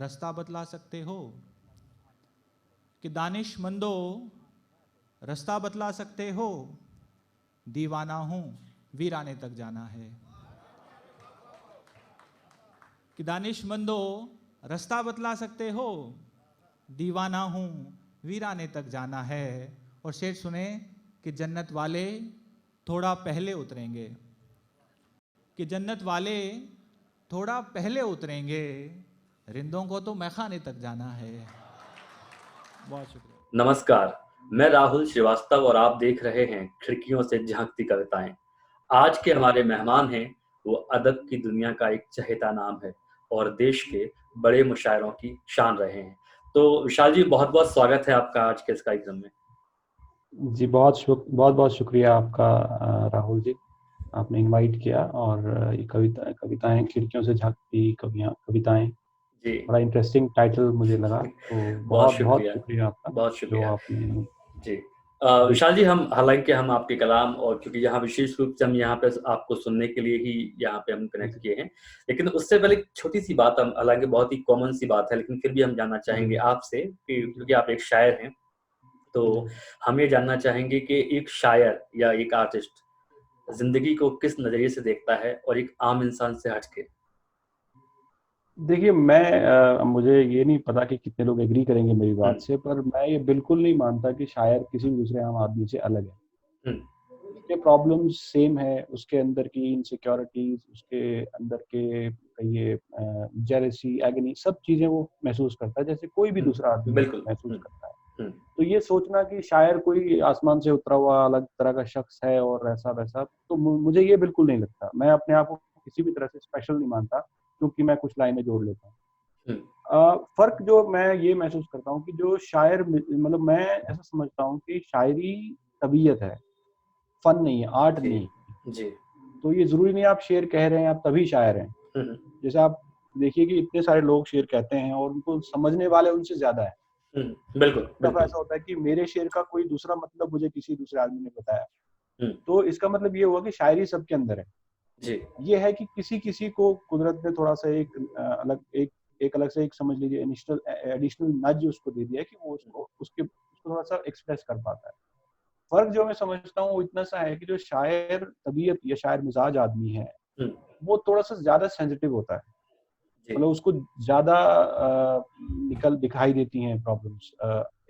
रास्ता बतला सकते हो? कि दानिशमंदो रास्ता बतला सकते हो? दीवाना हूँ, वीराने तक जाना है। कि दानिशमंदो रास्ता बतला सकते हो? दीवाना हूँ, वीराने तक जाना है। और शेर सुने कि जन्नत वाले थोड़ा पहले उतरेंगे, कि जन्नत वाले थोड़ा पहले उतरेंगे, रिंदों को तो मैखाने तक जाना है। बहुत शुक्रिया। नमस्कार, मैं राहुल श्रीवास्तव और आप देख रहे हैं खिड़कियों से झांकती कविताएं। आज के हमारे मेहमान हैं वो अदब की दुनिया का एक चहेता नाम है और देश के बड़े मुशायरों की शान रहे हैं। तो विशाल जी, बहुत बहुत स्वागत है आपका आज के इस कार्यक्रम में। जी बहुत बहुत शुक्रिया आपका राहुल जी, आपने इनवाइट किया। और ये कविताएं खिड़कियों से झांकती कविताएं, जी बड़ा इंटरेस्टिंग टाइटल मुझे लगा, तो बहुत बहुत बहुत शुक्रिया, शुक्रिया आपका बहुत जो शुक्रिया आपने। जी। जी विशाल जी, हम हालांकि हम आपके कलाम और क्योंकि यहाँ विशेष रूप से हम यहाँ पे आपको सुनने के लिए ही यहाँ पे हम कनेक्ट जी किए हैं, लेकिन उससे पहले एक छोटी सी बात, हम हालांकि बहुत ही कॉमन सी बात है लेकिन फिर भी हम जानना चाहेंगे जी आपसे कि क्योंकि आप एक शायर हैं, तो जी। हम ये जानना चाहेंगे कि एक शायर या एक आर्टिस्ट जिंदगी को किस नजरिए से देखता है और एक आम इंसान से हटके। देखिए, मुझे ये नहीं पता कि कितने लोग एग्री करेंगे मेरी बात से, पर मैं ये बिल्कुल नहीं मानता कि शायर किसी भी दूसरे आम आदमी से अलग है। हम्म, उसके प्रॉब्लम्स सेम है, उसके अंदर की इनसिक्योरिटीज, उसके अंदर के कहिए जेलसी, एगनी, सब चीजें वो महसूस करता है जैसे कोई भी दूसरा आदमी बिल्कुल। महसूस करता है। हम्म, तो ये सोचना कि शायर कोई आसमान से उतरा हुआ अलग तरह का शख्स है और ऐसा वैसा, तो मुझे ये बिल्कुल नहीं लगता। मैं अपने आप को किसी भी तरह से स्पेशल नहीं मानता क्योंकि मैं कुछ लाइनें जोड़ लेता हूँ। हम्म, फर्क जो मैं ये महसूस करता हूँ कि जो शायर, मतलब मैं ऐसा समझता हूँ कि शायरी तबीयत है, फन नहीं है, आर्ट जी नहीं है। जी। तो ये जरूरी नहीं है आप शेर कह रहे हैं आप तभी शायर हैं। हम्म, जैसे आप देखिए कि इतने सारे लोग शेर कहते हैं और उनको समझने वाले उनसे ज्यादा है। बिल्कुल दफा बिल्कुल। ऐसा होता है कि मेरे शेर का कोई दूसरा मतलब मुझे किसी दूसरे आदमी ने बताया, हम्म, तो इसका मतलब ये हुआ कि शायरी सबके अंदर है। जी ये है कि किसी किसी को कुदरत ने थोड़ा सा एक अलग से एक समझ लीजिए एडिशनल नज उसको दे दिया है कि वो उसको थोड़ा सा एक्सप्रेस कर पाता है। फर्क जो मैं समझता हूँ वो इतना सा है कि जो शायर तबीयत या शायर मिजाज आदमी है, हम्म, वो थोड़ा सा ज्यादा सेंसिटिव होता है। जी मतलब उसको ज्यादा निकल दिखाई देती हैं प्रॉब्लम्स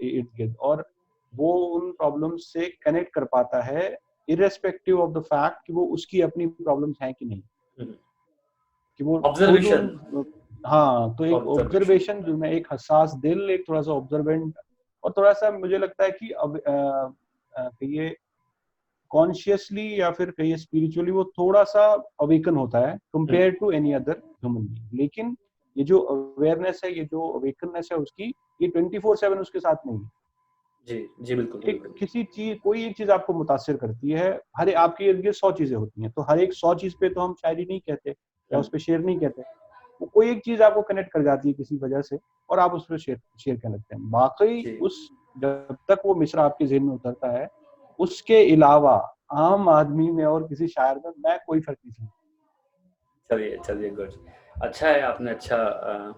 इर्द गिर्द, और वो उन प्रॉब्लम्स से कनेक्ट कर पाता है इर्रेस्पेक्टिव ऑफ द फैक्ट कि वो उसकी अपनी प्रॉब्लम्स हैं कि नहीं, कि वो खुद ऑब्जर्वेशन। उन। हाँ, तो एक ऑब्जर्वेशन। ऑब्जर्वेशन जो है, एक हसास दिल, एक थोड़ा सा ऑब्जर्वेंट, और थोड़ा सा मुझे लगता है कि अब कहिए कॉन्शियसली या फिर कहिए स्पिरिचुअली वो थोड़ा सा अवेकन होता है compare to any other human being. लेकिन ये जो अवेयरनेस है, ये जो अवेकननेस है उसकी, ये 24/7 उसके साथ नहीं है। जी जी बिल्कुल एक बिल्कुल। किसी चीज, कोई एक चीज आपको मुतासिर करती है, हर आपके इर्द गिर्द 100 चीजें होती हैं, तो हर एक 100 चीज पे तो हम शायरी नहीं कहते या उस हम्म, पे शेर नहीं कहते। वो कोई एक चीज आपको कनेक्ट कर जाती है किसी वजह से, और आप उस पर शेर शेर कहने लगते हैं। बाकी जी उस, जब तक वो मिसरा आपके ज़हन में उतरता है, उसके अलावा आम आदमी में और किसी शायर में मैं कोई फर्क नहीं समझता। चलिए चलिए, गुड। अच्छा है, आपने अच्छा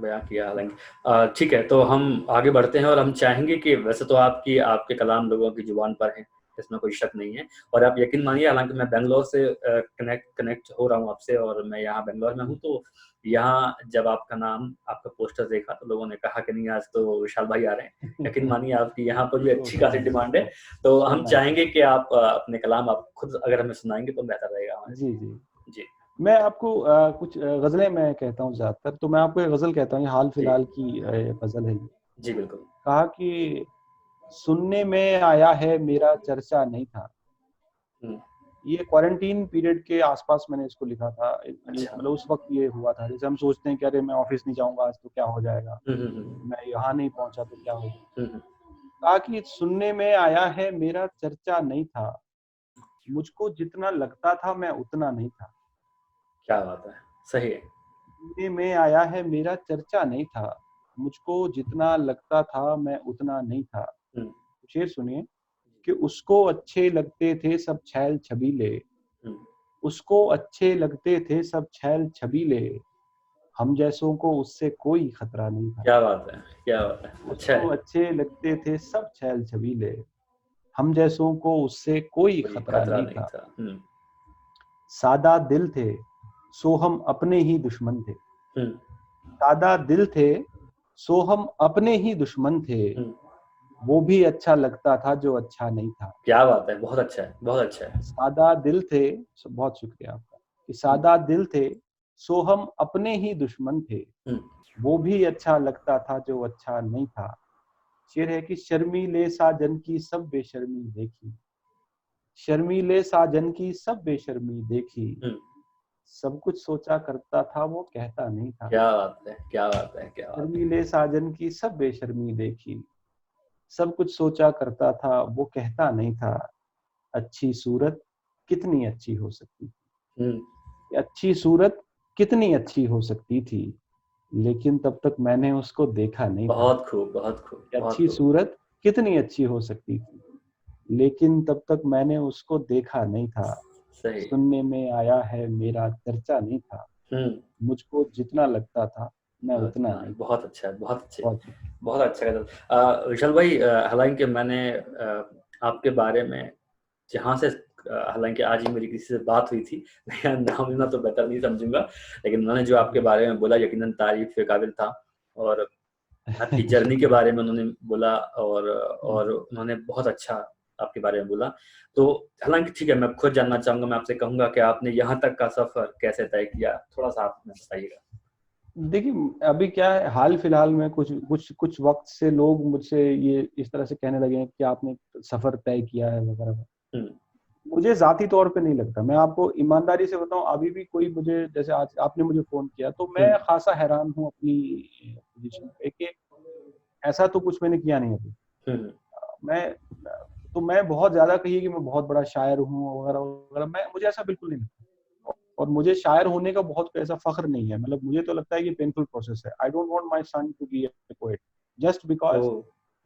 बयां किया। हालांकि ठीक है, तो हम आगे बढ़ते हैं और हम चाहेंगे कि वैसे तो आपके कलाम लोगों की जुबान पर हैं, इसमें कोई शक नहीं है। और आप यकीन मानिए, हालांकि मैं बेंगलोर से कनेक्ट हो रहा हूँ आपसे और मैं यहाँ बेंगलोर में हूँ, तो यहाँ जब आपका नाम, आपका पोस्टर देखा तो लोगों ने कहा कि नहीं, आज तो विशाल भाई आ रहे हैं। यकीन मानिए, आपकी यहाँ पर भी सो अच्छी सो खासी नाइस, डिमांड है। तो सो हम नाइस। चाहेंगे कि आप अपने कलाम आप खुद अगर हमें सुनाएंगे तो बेहतर रहेगा हमारे जी जी। लिए। जी मैं आपको कुछ गजलें मैं कहता हूँ ज्यादातर, तो मैं आपको एक गजल कहता हूँ, ये हाल जी फिलहाल की गजल है ये। जी बिल्कुल। कहा कि सुनने में आया है मेरा चर्चा नहीं था। हम्म, ये क्वारंटीन पीरियड के आसपास मैंने इसको लिखा था। ये अच्छा। मतलब उस वक्त ये हुआ था, जैसे हम सोचते हैं कि अरे मैं ऑफिस नहीं जाऊंगा आज तो क्या हो जाएगा, मैं यहाँ नहीं पहुंचा तो क्या हो जाएगा। हम्म, कहा कि सुनने में आया है मेरा चर्चा नहीं था, मुझको जितना लगता था मैं उतना नहीं था। क्या बात है, सही है। सुनने में आया है मेरा चर्चा नहीं था, मुझको जितना लगता था मैं उतना नहीं था। हम्म, शेर सुनिए कि उसको अच्छे लगते थे सब छैल छबीले, हम्म, उसको अच्छे लगते थे सब छैल छबीले, हम जैसों को उससे कोई खतरा नहीं था। क्या बात है, क्या बात है, अच्छा उसको है। अच्छे लगते थे सब छैल छबीले, हम जैसों को उससे कोई कोई खतरा खतरा नहीं नहीं था। था। सादा दिल थे सो हम अपने ही दुश्मन थे। हम्म, सादा दिल थे सो हम अपने ही दुश्मन थे। हम्म, वो भी अच्छा लगता था जो अच्छा नहीं था। क्या बात है, बहुत अच्छा है, बहुत अच्छा है। सादा दिल थे, बहुत शुक्रिया आपका, कि सादा दिल थे सो हम अपने ही दुश्मन थे। हम्म, वो भी अच्छा लगता था जो अच्छा नहीं था। शेर है कि शर्मीले साजन की सब बेशर्मी देखी, शर्मीले साजन की सब बेशर्मी देखी, हम्म, सब कुछ सोचा करता था वो कहता नहीं था। क्या बात है, क्या बात है, क्या बात है। शर्मीले साजन की सब बेशर्मी देखी, सब कुछ सोचा करता था वो कहता नहीं था। अच्छी सूरत कितनी अच्छी हो सकती हम्म, थी, अच्छी सूरत कितनी अच्छी हो सकती थी, लेकिन तब तक मैंने उसको देखा नहीं था। बहुत खूब, बहुत खूब, बहुत अच्छी खूब। सूरत कितनी अच्छी हो सकती थी, लेकिन तब तक मैंने उसको देखा नहीं था। सही। सुनने में आया है मेरा चर्चा नहीं था, हम्म, मुझको जितना लगता था मैं उतना हाँ, नहीं था। बहुत अच्छा है, बहुत अच्छे, बहुत बहुत अच्छा गजल। विशाल भाई, हालांकि मैंने आपके बारे में जहाँ से हालांकि आज ही मेरी किसी से बात हुई थी, मैं नाम लेना तो बेहतर नहीं समझूंगा, लेकिन उन्होंने जो आपके बारे में बोला यकीनन तारीफ के काबिल था। और आपकी जर्नी के शुक्रिया। बारे में उन्होंने बोला, और उन्होंने बहुत अच्छा आपके बारे में बोला। तो हालांकि ठीक है, मैं खुद जानना चाहूंगा, मैं आपसे कहूंगा कि आपने यहाँ तक का सफर कैसे तय किया, थोड़ा सा आप हमें बताइएगा। देखिए अभी क्या है, हाल फिलहाल में कुछ कुछ कुछ वक्त से लोग मुझसे ये इस तरह से कहने लगे हैं कि आपने सफर तय किया है वगैरह। हम्म, मुझे जाती तौर पे नहीं लगता। मैं आपको ईमानदारी से बताऊं, अभी भी कोई मुझे, जैसे आज आपने मुझे फोन किया तो मैं हम्म, खासा हैरान हूं अपनी पोजीशन पे कि ऐसा तो कुछ मैंने किया नहीं अभी। हम्म, मैं तो मैं बहुत ज्यादा कहिए कि मैं बहुत बड़ा शायर हूँ वगैरह वगैरह, मैं मुझे ऐसा बिल्कुल नहीं लगता। और मुझे शायर होने का बहुत ऐसा फख्र नहीं है। मतलब मुझे तो लगता है कि पेनफुल प्रोसेस है। I don't want my son to be a poet just oh, because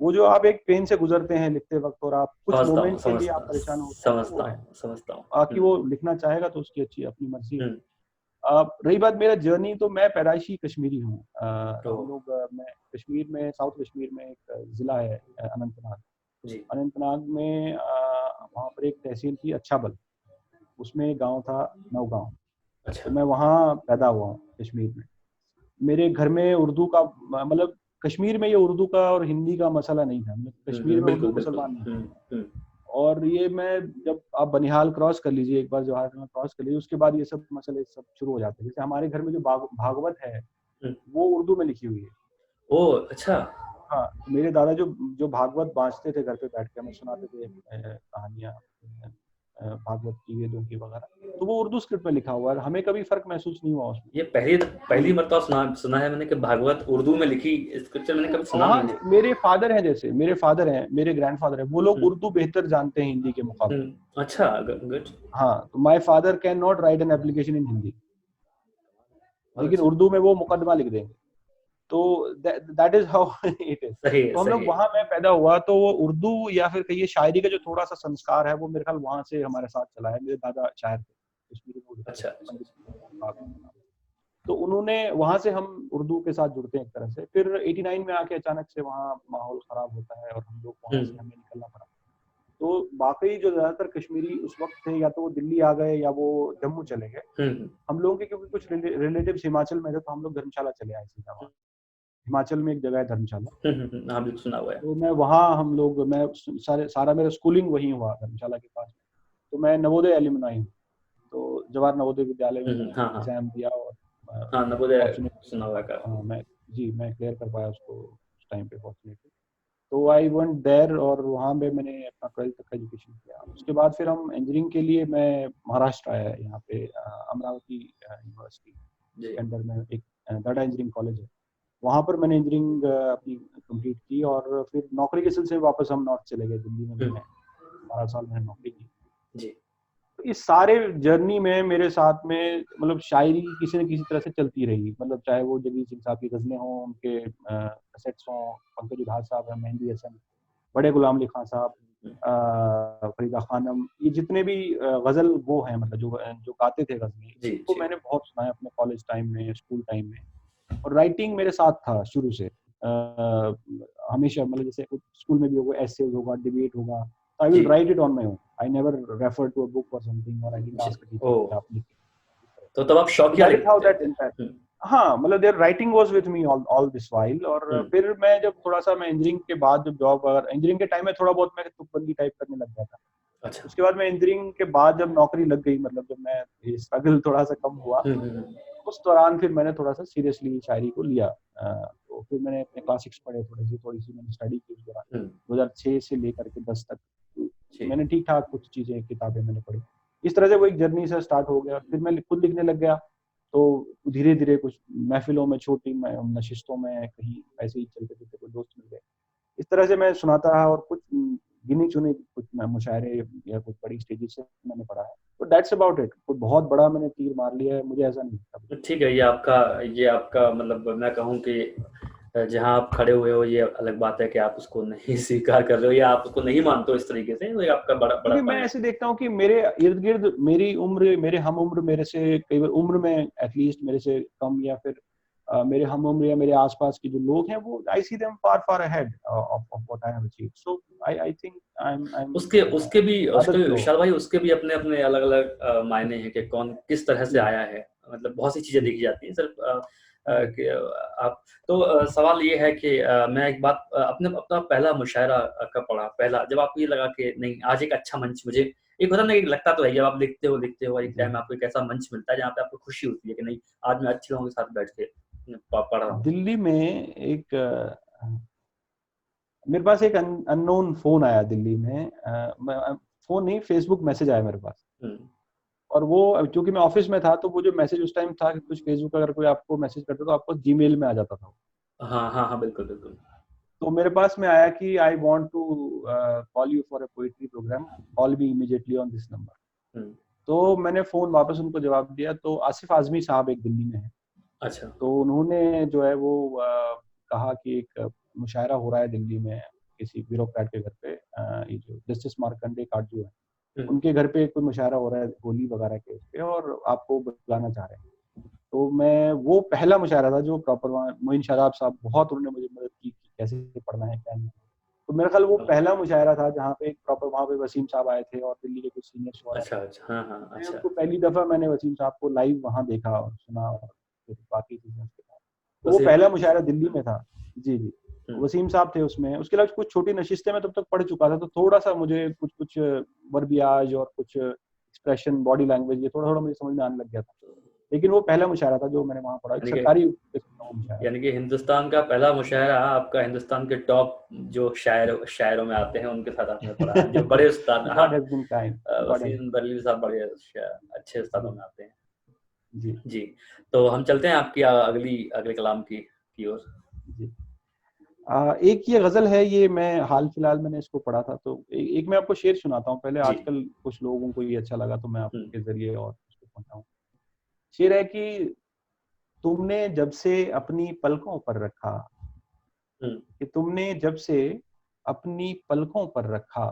वो जो आप एक पेन से गुजरते हैं लिखते वक्त और आप कुछ समझता हूँ, मोमेंट के लिए आप परेशान होते हैं, तो वो समझता है। हूँ, समझता हूँ। बाकी वो लिखना चाहेगा तो उसकी अच्छी अपनी मर्जी है। हम्म, रही बात मेरा जर्नी, तो मैं पैदाइशी कश्मीरी हूँ। ओ, हम लोग मैं कश्मीर में, साउथ कश्मीर में एक जिला है अनंतनाग। जी, अनंतनाग में वहाँ पर एक तहसील थी अच्छाबल, उसमें एक गांव था नौगांव। तो अच्छा, मैं वहाँ पैदा हुआ हूँ कश्मीर में। मेरे घर में उर्दू का मतलब कश्मीर में ये उर्दू का और हिंदी का मसला नहीं था। मतलब कश्मीर में उर्दू बिल्कुल, बिल्कुल, मुसलमान नहीं थे। और ये मैं जब आप बनिहाल क्रॉस कर लीजिए, एक बार जवाहर क्रॉस कर लीजिए, उसके बाद ये सब मसले सब शुरू हो जाते हैं। जैसे हमारे घर में जो भागवत है हम्म, वो उर्दू में लिखी हुई है। ओ, अच्छा, हाँ, तो मेरे दादा जो जो भागवत बाँचते थे घर पे बैठ के, हमें सुनाते थे कहानियाँ भागवत की, वेदों की वगैरह, तो वो उर्दू स्क्रिप्ट में लिखा हुआ है। हमें कभी फ़र्क महसूस नहीं हुआ उसमें। ये पहली पहली हम मर्तबा सुना है मैंने कि भागवत उर्दू में लिखी स्क्रिप्चर मैंने कभी सुना हाँ, नहीं था। मेरे फादर हैं, जैसे मेरे फादर हैं, मेरे ग्रैंडफ़ादर हैं, वो लोग हम्म, उर्दू बेहतर जानते हैं हिंदी के मुकाबले। अच्छा, गुड, हाँ, तो my father can not right an application in Hindi, बहुत लेकिन अच्छा, उर्दू में वो मुकदमा लिख देंगे। तो that is how it is. सही है, तो हम सही लोग है। वहाँ, मैं पैदा हुआ तो वो उर्दू या फिर कहिए शायरी का जो थोड़ा-सा संस्कार है, वो मेरे ख़्याल वहाँ से हमारे साथ चला है। मेरे दादा शायर थे, कश्मीरी में वो लिखते अच्छा, थे, अच्छा, पंडित अच्छा। पाक उनका नाम। तो उन्होंने वहाँ से, हम उर्दू के साथ जुड़ते हैं एक तरह से। फिर 89 में आके अचानक से वहाँ माहौल ख़राब होता है और हम लोग वहाँ से, हमें निकलना पड़ा। तो वाक़ई जो ज़्यादातर कश्मीरी उस वक़्त थे, या तो वो दिल्ली आ गए या वो जम्मू चले गए। हम्म, हम लोगों के क्योंकि कुछ रिलेटिव्स हिमाचल में थे, तो हम लोग धर्मशाला चले आए सीधा वहाँ। हिमाचल में एक जगह है धर्मशाला। हाँ, बिल्कुल सुना हुआ है। तो मैं वहाँ, हम लोग, मैं सारा मेरा स्कूलिंग वहीं हुआ धर्मशाला के पास। तो मैं नवोदय एलुमनाई हूँ। तो जवाहर नवोदय विद्यालय में मैंने हाँ, हाँ, एग्ज़ाम दिया और हाँ, नवोदय फॉर्च्यूनेटली सुना हुआ है काफी। मैं क्लियर कर पाया उसको उस टाइम पे फॉर्च्यूनेटली। तो आई वेंट देयर और वहाँ पे मैंने अपना 12th तक का एजुकेशन किया। उसके बाद फिर हम इंजीनियरिंग के लिए, मैं महाराष्ट्र आया यहाँ पे अमरावती यूनिवर्सिटी जी, के अंदर में एक डाटा इंजीनियरिंग कॉलेज है। वहाँ पर मैंने इंजीनियरिंग अपनी कंप्लीट की और फिर नौकरी के सिलसिले में वापस हम नॉर्थ चले गए। दिल्ली में मैंने 12 साल मैंने नौकरी की। जी, तो इस सारे जर्नी में मेरे साथ में मतलब शायरी किसी न किसी तरह से चलती रही। मतलब चाहे वो जगजीत सिंह साहब की गज़लें हों, उनके कैसेट्स हों, पंकज उधास साहब हैं, मेहंदी हसन, बड़े गुलाम अली खां साहब, फरीदा खानम, ये जितने भी गज़ल वो हैं, मतलब जो जो गाते थे गज़लें, जी, इनको जी, मैंने बहुत सुना है अपने कॉलेज टाइम में, स्कूल टाइम में। और राइटिंग मेरे साथ था शुरू से। हमेशा मतलब जैसे स्कूल में भी होगा, एसेज होगा, डिबेट होगा, तो आई विल जी write it on my own. I never refer to a book और समथिंग, और आई डिडंट जी आस्क अ टीचर कि ओ आप लिखिए। तो तब आप तो शौकिया दैट इज हाउ लिखते दैट थे। इम्पैक्ट। हाँ, मतलब their writing was with me all this while. और हम्म, फिर मैं जब थोड़ा सा, मैं इंजीनियरिंग के बाद जब जॉब, अगर इंजीनियरिंग के टाइम में थोड़ा बहुत मैं तुकबंदी टाइप करने लग गया था। अच्छा उसके बाद मैं इंजीनियरिंग के बाद जब नौकरी लग गई, मतलब जब मैं ये स्ट्रगल थोड़ा सा कम हुआ, हम्म। उस दौरान फिर मैंने थोड़ा सा सीरियसली शायरी को लिया। तो फिर मैंने अपने क्लासिक्स पढ़े, थोड़ी सी मैंने स्टडी की उस दौरान, हम्म, 2006 से लेकर के 10 तक। जी मैंने ठीक ठाक कुछ चीजें, किताबें मैंने पढ़ी। इस तरह से वो एक जर्नी से स्टार्ट हो गया। फिर मैं खुद लिखने लग गया। तो धीरे धीरे कुछ महफिलों में, छोटी नशिस्तों में, कहीं ऐसे ही चलते चलते कोई दोस्त मिल गए, इस तरह से मैं सुनाता रहा। और कुछ गिनी चुनी कुछ मुशायरे या कुछ बड़ी स्टेजेस से मैंने पढ़ा है। तो दैट्स अबाउट इट। कोई बहुत बड़ा मैंने तीर मार लिया है, मुझे ऐसा नहीं लगता। ठीक है, ये आपका मतलब मैं कहूँ कि जहाँ आप खड़े हुए हो ये अलग बात है कि आप उसको नहीं स्वीकार कर रहे हो या आप उसको नहीं मानते हो इस तरीके से, तो ये आपका बड़ा क्योंकि मैं बड़ापन है। ऐसे देखता हूँ कि मेरे इर्द गिर्द, मेरी उम्र, मेरे हम उम्र, मेरे से कई बार उम्र में एटलीस्ट मेरे से कम, या फिर मेरे हम उम्र या मेरे आसपास के जो लोग हैं, वो I see them far far ahead of what I have achieved. So I think I am उसके उसके rather भी slow। विशाल भाई, उसके भी अपने अपने अलग अलग मायने हैं कि कौन किस तरह से जी आया है। मतलब बहुत सी चीजें जी देखी जाती हैं सिर्फ जी कि आप तो सवाल ये है कि मैं एक बात अपने अपना पहला मुशायरा कब पढ़ा, पहला जब आपको ये लगा कि नहीं आज एक अच्छा मंच मुझे, एक होता ना, एक लगता तो है जब आप लिखते हो एक जी। टाइम आपको एक ऐसा मंच मिलता है जहाँ पे आपको खुशी होती है कि नहीं आज मैं अच्छे लोगों के साथ बैठ के पढ़ रहा हूँ। दिल्ली में एक मेरे पास एक अननोन फोन आया दिल्ली में। फोन नहीं, फेसबुक मैसेज आया मेरे पास। हम्म, और वो, क्योंकि मैं ऑफिस में था, तो वो जो मैसेज उस टाइम था कि कुछ फेसबुक अगर कोई आपको मैसेज करता तो आपको जीमेल में आ जाता था। हाँ हाँ हाँ, बिल्कुल बिल्कुल। तो मेरे पास में आया कि I want to call you for a poetry program, call me immediately on this number. Hmm, तो मैंने फोन वापस उनको जवाब दिया। तो आसिफ आजमी साहब एक दिल्ली में है। अच्छा तो उन्होंने जो है वो कहा कि एक मुशायरा हो रहा है दिल्ली में, किसी ब्यूरोक्रेट के घर पे, ये जो जस्टिस मार्कंडे काटजू है, हम्म, उनके घर पे कोई मुशायरा हो रहा है होली वगैरह के उस पे, और आपको बुलाना चाह रहे हैं। तो मैं, वो पहला मुशायरा था जो प्रॉपर, वहाँ मोइन शादाब साहब बहुत, उन्होंने मुझे मदद की कि कैसे पढ़ना है क्या नहीं। तो मेरा ख्याल वो हाँ, पहला मुशायरा था जहाँ पे एक प्रॉपर, वहाँ पे वसीम साहब आए थे और दिल्ली के कुछ सीनियर शुरा अच्छा थे। अच्छा हाँ हाँ मैं अच्छा। उनको पहली दफा, मैंने वसीम साहब को लाइव वहाँ देखा और सुना, और फिर बाकी चीजें उसके बाद। तो वो वसीम पहला मुशायरा दिल्ली में था। जी जी। हम्म, वसीम साहब थे उसमें। उसके अलावा कुछ छोटी नशिस्तें मैं तब तक पढ़ चुका था, तो थोड़ा सा मुझे कुछ कुछ वर्बियाज और कुछ एक्सप्रेशन, बॉडी लैंग्वेज, ये थोड़ा थोड़ा मुझे समझ में आने लग गया था। लेकिन वो पहला मुशायरा था जो मैंने वहाँ पढ़ा, एक यानी कि सरकारी किस्म का वो मुशायरा था। हिंदुस्तान का पहला मुशायरा आपका हिंदुस्तान के टॉप जो शायरों में आते हैं उनके साथ आपने पढ़ा, जो बड़े उस्ताद। हाँ, God has been kind. God has Waseem Barelvi साहब बड़े अच्छे उस्तादों जी में आते हैं। जी जी, तो हम चलते हैं आपकी अगले कलाम की ओर। जी। एक ये गजल है, ये मैं हाल फिलहाल मैंने इसको पढ़ा था। तो एक मैं आपको शेर सुनाता हूँ पहले। जी आजकल कुछ लोगों को ये अच्छा लगा तो मैं हम्म आपके जरिए और उसको पहुंचाऊं। शेर है कि तुमने जब से अपनी पलकों पर रखा, हम्म, कि तुमने जब से अपनी पलकों पर रखा,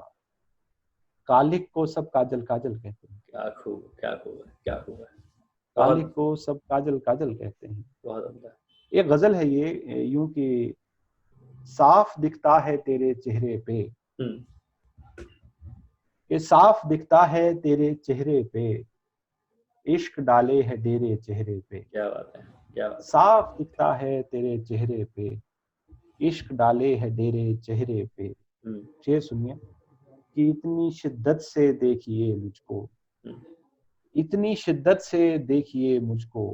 कालिक को सब काजल काजल कहते हैं। क्या खूब क्या खूब है, क्या खूब है। कालिक बहुत को सब काजल काजल कहते हैं। बहुत उम्दा। एक गजल है ये, यूं कि साफ दिखता है तेरे चेहरे पे, हम्म, कि साफ दिखता है तेरे चेहरे पे, इश्क डाले है डेरे चेहरे पे। क्या बात है, क्या बात है। साफ दिखता है तेरे चेहरे पे, इश्क डाले है डेरे चेहरे पे। हम्म, शेर सुनिए कि इतनी शिद्दत से देखिए मुझको, हम्म, इतनी शिद्दत से देखिए मुझको,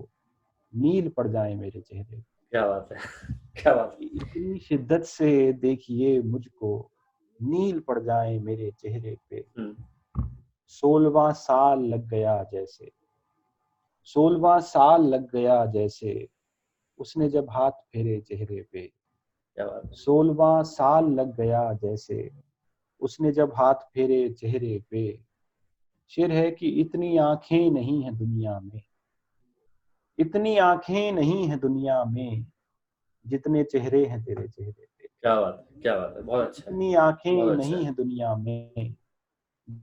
नील पड़ जाए मेरे चेहरे पे। क्या बात है, क्या बात है। इतनी शिद्दत से देखिए मुझको, नील पड़ जाए मेरे चेहरे पे। हम्म, 16वां साल लग गया जैसे, 16वां साल लग गया जैसे, उसने जब हाथ फेरे चेहरे पे। क्या बात है। 16वां साल लग गया जैसे, उसने जब हाथ फेरे चेहरे पे। शेर है कि इतनी आंखें नहीं है दुनिया में, इतनी आंखें नहीं है दुनिया में, जितने चेहरे हैं तेरे चेहरे पे। क्या बात है, क्या बात है, बहुत अच्छा है, इतनी आंखें बहुत अच्छा नहीं है। है दुनिया में,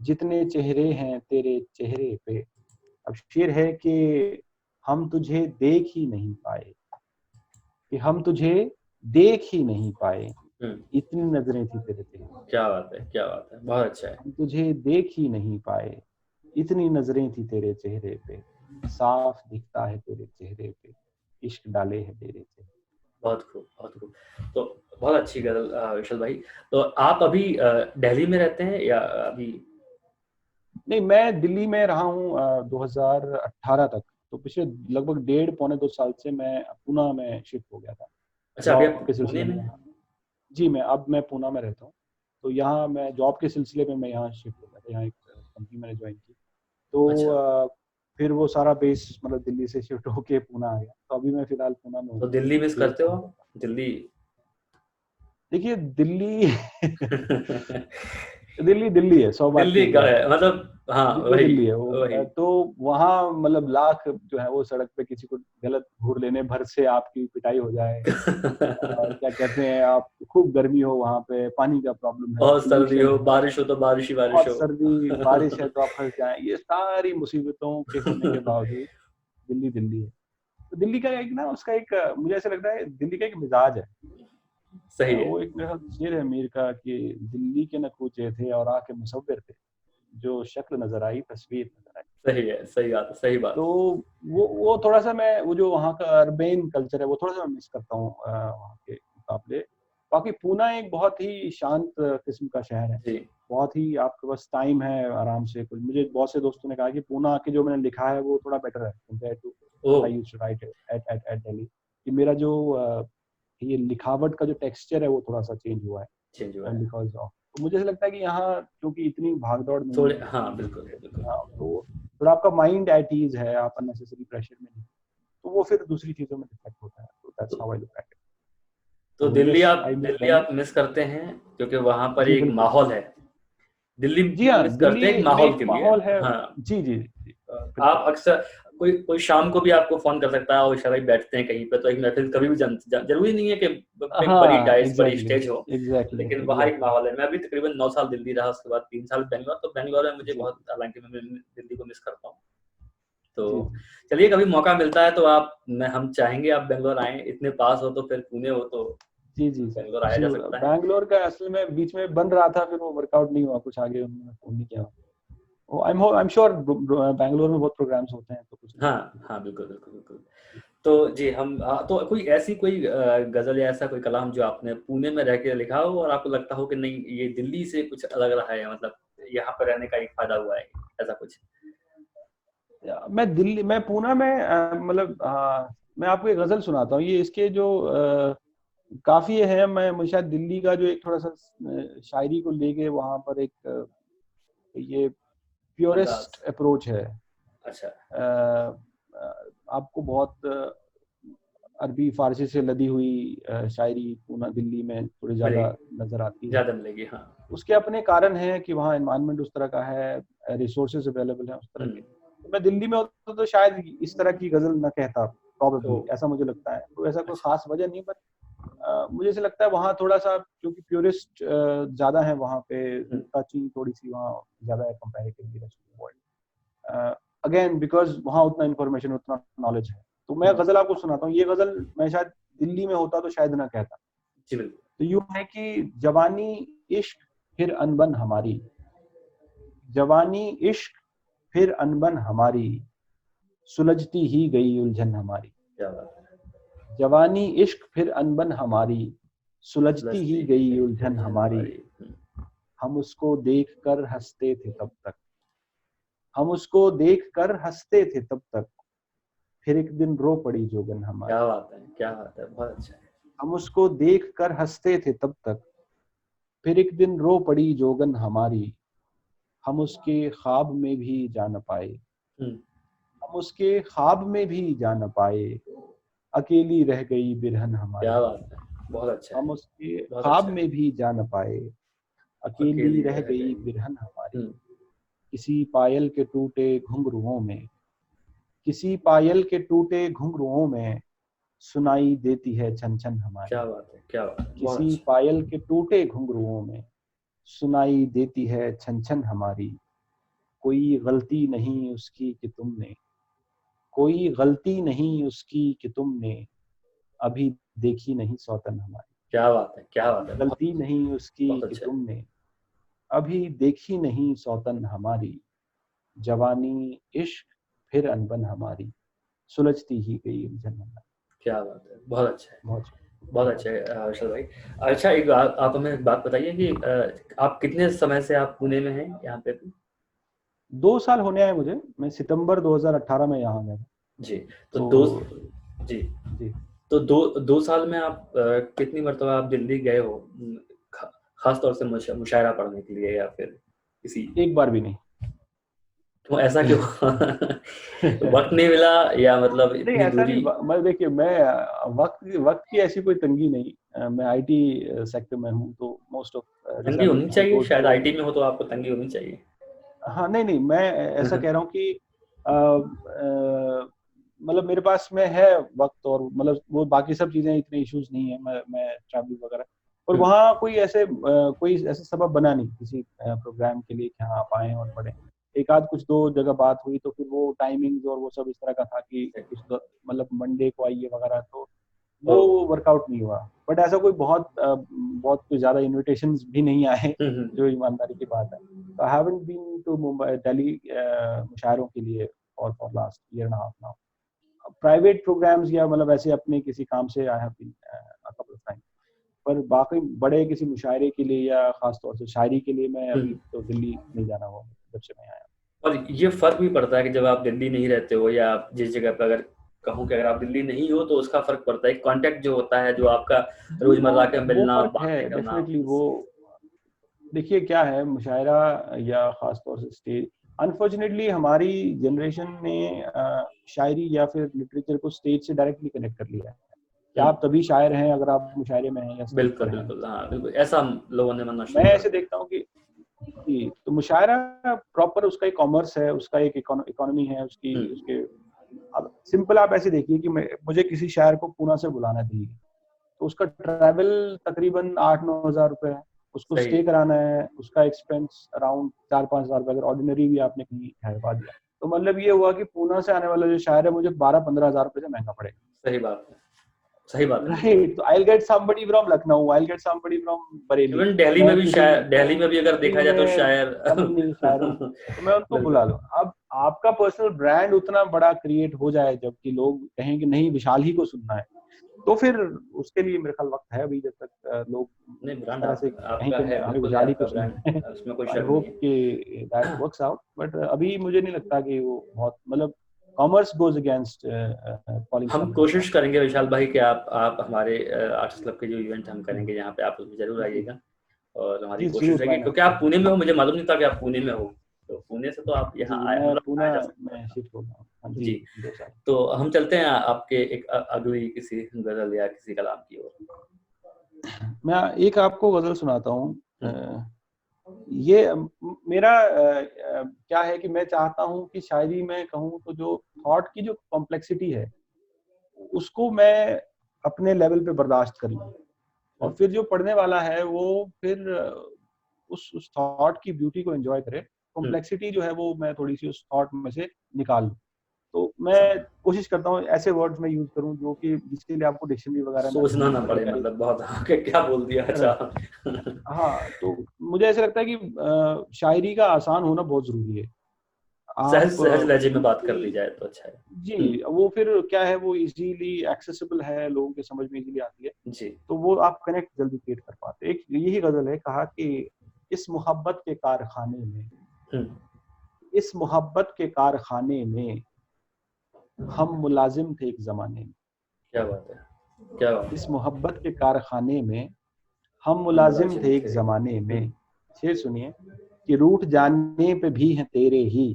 जितने चेहरे हैं तेरे चेहरे पे। अब शेर है कि हम तुझे देख ही नहीं पाए, कि हम तुझे देख ही नहीं पाए, हम्म, इतनी नजरें थी तेरे चेहरे पे। क्या बात है, क्या बात है, बहुत अच्छा है। हम तुझे देख ही नहीं पाए, इतनी नजरें थी तेरे चेहरे पे, साफ दिखता है तेरे चेहरे पे, इश्क डाले है तेरे चेहरे। बहुत खूब, बहुत खूब। तो बहुत अच्छी गज़ल विशाल भाई। तो आप अभी दिल्ली में रहते हैं या अभी? नहीं, मैं दिल्ली में रहा हूँ 2018 तक। तो पिछले लगभग 1.5 पौने 2 साल से मैं पूना में शिफ्ट हो गया था अच्छा, अभी जॉब आप के पुणे सिलसिले में में हैं? यहाँ। जी, मैं पूना में रहता हूँ। तो यहाँ मैं जॉब के सिलसिले में मैं यहाँ शिफ्ट हो गया था। यहाँ एक कंपनी मैंने ज्वाइन की। तो अच्छा, फिर वो सारा बेस मतलब दिल्ली से शिफ्ट होके पूना आ गया। तो अभी मैं फिलहाल पूना में हूँ। तो दिल्ली मिस ये करते हो आप? दिल्ली? देखिए, दिल्ली दिल्ली दिल्ली है, 100 बात की दिल्ली एक का बात है है। मतलब, हाँ, दिल्ली वही, दिल्ली है वो। वही। तो वहाँ मतलब लाख जो है वो सड़क पे किसी को गलत घूर लेने भर से आपकी पिटाई हो जाए। क्या कहते हैं, आप खूब गर्मी हो वहाँ पे, पानी का प्रॉब्लम है, बहुत सर्दी पोल्यूशन हो, है, बारिश हो तो बारिश ही बारिश बहुत हो। सर्दी, बारिश है तो आप फंस जाएं। ये सारी मुसीबतों के होने के बावजूद दिल्ली दिल्ली है। तो दिल्ली का एक ना उसका एक मुझे ऐसा लगता है दिल्ली का एक मिजाज है। सही है, वो एक मेरा शेर है मीर का कि दिल्ली के न कूचे थे और आके मुसव्विर थे, जो शक्ल नजर आई तस्वीर नजर आई। सही है, सही बात है, सही तो बात। वो थोड़ा सा मैं वो जो वहाँ का अर्बन कल्चर है वो थोड़ा सा मैं मिस करता हूँ वहाँ के मुकाबले। बाकी पूना एक बहुत ही शांत किस्म का शहर है। जी, बहुत ही आपके पास टाइम है आराम से। कुछ मुझे बहुत से दोस्तों ने कहा कि पूना के जो मैंने लिखा है वो थोड़ा बेटर है compare to oh! What I used to write at Delhi. कि मेरा जो ये लिखावट का जो टेक्सचर है वो थोड़ा सा चेंज हुआ चेंज हुआ है है। Because of. तो मुझे ऐसा लगता है कि यहाँ क्योंकि इतनी भागदौड़ नहीं थोड़े, है, हाँ, इतनी बिल्कुल, बिल्कुल। हाँ, तो थोड़ा आपका माइंड एट ईज है, आप अननेसेसरी प्रेशर में नहीं। तो वो फिर दूसरी चीजों में डिफेक्ट होता है। तो दैट्स तो how I look at it. तो तो yes, I miss Delhi Delhi. आप मिस करते हैं क्योंकि वहाँ पर जी एक बिल्कुल। माहौल है। दिल्ली जी हाँ, मिस करते हैं एक दिल्ली में माहौल एक के लिए। माहौल है। हाँ, जी जी जी, आप बिल्कुल। अक्सर कोई कोई शाम को भी आपको फ़ोन कर सकता है और शायद बैठते हैं कहीं पे, तो एक महफ़िल कभी भी ज़रूरी नहीं है कि एक बड़ी हाँ, डाइस, बड़ी एग्जैक्टली स्टेज हो, एग्जैक्टली लेकिन वहाँ एक एग्जैक्टली। माहौल है। मैं भी तकरीबन 9 साल दिल्ली रहा, उसके बाद 3 साल बैंगलोर, तो बैंगलोर में मुझे जी बहुत, हालाँकि मैं दिल्ली को मिस करता हूँ। तो जी जी चलिए, कभी मौका मिलता है तो हम चाहेंगे आप बैंगलोर आएँ, इतने पास हो तो फिर पुणे हो तो जी जी जी बैंगलोर आया जा जरूर। सकता है। बैंगलोर का असल में बीच में बन रहा था, फिर वो वर्कआउट नहीं हुआ, कुछ आगे उन्होंने फोन नहीं किया। आई एम श्योर बैंगलोर में बहुत प्रोग्राम्स होते हैं, तो कुछ ना कुछ हाँ, हाँ, बिल्कुल, बिल्कुल, बिल्कुल। तो जी, तो कोई ऐसी कोई गज़ल या ऐसा कोई कलाम जो आपने पुणे में रह के लिखा हो और आपको लगता हो कि नहीं, ये दिल्ली से कुछ अलग रहा है, मतलब यहाँ पर रहने का एक फ़ायदा हुआ है, ऐसा कुछ? मैं पूना में मतलब मैं आपको एक गजल सुनाता हूँ। ये इसके जो काफी है। मैं मुझे शायद दिल्ली का जो एक थोड़ा सा शायरी को लेके वहां पर एक ये अंदाज़। प्योरेस्ट अप्रोच है। अच्छा, अ, आपको बहुत अरबी फारसी से लदी हुई शायरी पूना दिल्ली में थोड़ी ज्यादा मिलेगी, नजर आती है। ज़्यादा मिलेगी, हाँ। उसके अपने कारण हैं कि वहाँ एनवायरनमेंट उस तरह का है, रिसोर्सेज अवेलेबल हैं उस तरह हुँ, के। तो मैं दिल्ली में होता तो शायद इस तरह की गजल न कहता, ओह! प्रॉबेबली ऐसा मुझे लगता है। तो ऐसा कोई अच्छा, खास वजह नहीं, बट मुझे ऐसा लगता है वहाँ थोड़ा सा क्योंकि प्योरिस्ट ज्यादा है वहाँ पे, हुँ, नुक्ताचीनी थोड़ी सी वहाँ ज्यादा है comparatively rest of the world. Again because वहाँ उतना इन्फॉर्मेशन, उतना नॉलेज है। तो मैं हुँ, गजल आपको सुनाता हूँ। ये गजल मैं शायद दिल्ली में होता तो शायद ना कहता। जी, बिल्कुल। तो यूं है कि जवानी इश्क फिर अनबन हमारी, जवानी इश्क फिर अनबन हमारी, सुलझती ही गई उलझन हमारी। क्या बात है! जवानी इश्क फिर अनबन हमारी, सुलझती ही सुलझती ही गई गई उलझन उलझन हमारी। हमारी। हुँ, हम उसको देख कर हंसते थे तब तक, हम उसको देख कर हंसते थे तब तक, फिर एक दिन रो पड़ी जोगन हमारी। क्या बात है! क्या बात है! बहुत अच्छा है। हम उसको देख कर हंसते थे तब तक, फिर एक दिन रो पड़ी जोगन हमारी। हम उसके ख्वाब में भी जा न पाए, हुँ, हम उसके ख्वाब में भी जा न पाए, अकेली रह गई बिरहन हमारी। क्या बात है! बहुत अच्छा है, हम उसके बहुत ख्वाब अच्छा है। में भी जा न पाए, अकेली अकेली रह रह गई गई। बिरहन हमारी। हुँ, किसी पायल के टूटे घुंघरुओं में, किसी पायल के टूटे घुंघरुओं में, सुनाई देती है छन छन हमारी। क्या बात है! क्या बात है! बहुत किसी अच्छा। पायल के टूटे घुंघरुओं में, सुनाई देती है छन छन हमारी। कोई गलती नहीं उसकी कि तुमने, कोई गलती नहीं उसकी कि तुमने, अभी देखी नहीं सौतन हमारी। क्या बात है, क्या बात है, गलती नहीं उसकी बहुत कि अच्छा है। तुमने अभी देखी नहीं सौतन हमारी, जवानी इश्क फिर अनबन हमारी, सुलझती ही गई उलझन हमारी। क्या बात है, बहुत अच्छा है, बहुत बहुत अच्छा है विशाल भाई। अच्छा, एक बात आप हमें एक बात बताइए कि आप कितने समय से आप पुणे में हैं यहाँ पे? 2 साल होने आए मुझे। मैं सितंबर 2018 में यहाँ गया था। जी, तो तो दो जी जी तो दो साल में आप कितनी मरतबा आप दिल्ली गए हो, खास तौर से मुशायरा पढ़ने के लिए, या फिर किसी, एक बार भी नहीं। तो ऐसा क्यों? वक्त नहीं मिला, या मतलब नहीं इतनी ऐसा दूरी? नहीं। मैं देखिए, मैं वक्त की ऐसी कोई तंगी नहीं। मैं आईटी सेक्टर में हूँ, तो मोस्ट ऑफ तंगी रिजल्ट होनी आई चाहिए, गो शायद थ्रू। आईटी में हो तो आपको तंगी होनी चाहिए। हाँ नहीं नहीं, मैं ऐसा कह रहा हूँ कि मतलब मेरे पास में है वक्त, और मतलब वो बाकी सब चीजें इतने इश्यूज नहीं है। मैं ट्रैवल वगैरह, और वहाँ कोई ऐसा सबब बना नहीं किसी प्रोग्राम के लिए कि हाँ आप आए और पढ़ें। एक आध कुछ 2 जगह बात हुई, तो फिर वो टाइमिंग्स और वो सब इस तरह का था कि मतलब मंडे को आइए वगैरह, तो वो ओ, वर्कआउट नहीं हुआ। बट ऐसा कोई बहुत कोई ज्यादा इनविटेशंस भी नहीं आए, जो ईमानदारी की बात है। So I haven't been to Mumbai, Delhi मुशायरों के लिए for last year and a half now. Private programs या मतलब ऐसे अपने किसी काम से I have been a couple of time, पर बाकी बड़े किसी मुशायरे के लिए या खास तौर से शायरी के लिए मैं अभी तो दिल्ली नहीं जाना हुआ जब से मैं आया। और ये फर्क भी पड़ता है कि जब आप दिल्ली नहीं रहते हो, या आप जिस जगह पर, अगर कहूँ कि अगर आप दिल्ली नहीं हो, तो उसका फर्क पड़ता है। कांटेक्ट जो होता है, जो आपका जी रोजमर्रा के वो मिलना, फर्क है बातें करना। डेफिनेटली। वो देखिए क्या है मुशायरा या खास तौर से स्टेज, अनफॉर्चुनेटली हमारी जनरेशन ने शायरी या फिर लिटरेचर को स्टेज से डायरेक्टली कनेक्ट कर लिया है कि आप तभी शायर हैं अगर आप मुशायरे में हैं या स्टेज बिल्कुल पर हैं। बिल्कुल, हाँ बिल्कुल, ऐसा हम लोगों ने मानना मैं शुरू कर ऐसे देखता हूँ कि जी, तो मुशायरा प्रॉपर उसका एक कॉमर्स है, उसका एक इकोनॉमी है उसकी दिया। उसके। अब सिंपल आप ऐसे देखिए कि मुझे किसी शायर को पूना से बुलाना दिल्ली, तो उसका ट्रैवल तकरीबन 8-9 हजार रुपए है। उसको सही। स्टे कराना है, उसका एक्सपेंस अराउंड 4-5 हजार रुपए, अगर ऑर्डिनरी भी आपने कहीं ठहरवा दिया, तो मतलब ये हुआ कि पूना से आने वाला जो शायर है मुझे 12-15 हजार रुपए से महंगा पड़ेगा। सही बात है, सही बात है, बिल्कुल। राइट, तो I will get somebody from Lucknow, I will get somebody from Bareilly. Even Delhi में मैं भी किसी शायद, दिल्ली में भी अगर देखा जाए तो में शायर तमिल शायरों, तो मैं उनको बुला बिल्कुल। लूं। अब आपका पर्सनल ब्रांड उतना बड़ा क्रिएट हो जाए जबकि लोग कहें कि नहीं विशाल ही को सुनना है, तो फिर उसके लिए मेरे ख्याल वक्त है अभी, जब तक लोग नहीं, इस ब्रांड तरह से कहीं आपका कि है, हमें बिल्कुल है विशाल ही को आपका सुनना है। ब्रांड, उसमें कोई आई शक नहीं होप कि दैट है। वर्क्स आउट, बट अभी मुझे नहीं लगता कि वो बहुत मतलब कॉमर्स गोज अगेंस्ट कॉलिंग हम समबडी कोशिश शायर। करेंगे विशाल भाई कि आप हमारे आर्टिस्ट क्लब के जो इवेंट हम करेंगे यहाँ पे, आप उसमें जरूर जी आइएगा। और हमारी जी कोशिश जरूर, रहेगी, वाई नॉट। क्योंकि आप पुणे में हो, मुझे मालूम नहीं था कि आप पुणे में हो। तो पुणे से तो आप जी यहाँ जी, आए, मैं मतलब पूना आया जा सकता में था। शिफ्ट हो गया हूँ। हाँ जी, जी, 2 साल। तो हम चलते हैं आपके एक अगली किसी गजल या किसी कलाम की ओर। मैं एक आपको गजल सुनाता हूँ। हम्म, ये मेरा क्या है कि मैं चाहता हूँ कि शायरी में कहूँ तो जो थॉट की जो कॉम्प्लेक्सिटी है उसको मैं अपने लेवल पे बर्दाश्त कर लूँ, और फिर जो पढ़ने वाला है वो फिर उस थॉट की ब्यूटी को एंजॉय करे। हम्म, कॉम्प्लेक्सिटी जो है वो मैं थोड़ी सी उस थॉट में से निकाल लूँ। तो मैं कोशिश करता हूँ ऐसे वर्ड्स में यूज करूँ जो कि जिसके लिए आपको डिक्शनरी वगैरह ना सोचना ढूंढनी ना पड़े पड़े, पहले। मतलब बहुत क्या बोल दिया, अच्छा। हाँ, तो मुझे ऐसा लगता है कि शायरी का आसान होना बहुत जरूरी है। सहज आप सहज लहजे में बात कर दी कोई जाए तो अच्छा है। जी, वो फिर क्या है, वो इजीली एक्सेसिबल है, लोगों के समझ में इजीली आती है, जी। तो वो आप कनेक्ट जल्दी क्रिएट कर पाते हैं। एक यही गजल है, कहा कि इस मोहब्बत के कारखाने में, हम्म, इस मोहब्बत के कारखाने में हम मुलाजिम थे एक जमाने में। क्या बात है, क्या बात इस है। मोहब्बत के कारखाने में हम हम मुलाजिम मुलाजिम थे एक थे। जमाने में। शेर सुनिए कि रूठ जाने पे भी हैं तेरे ही,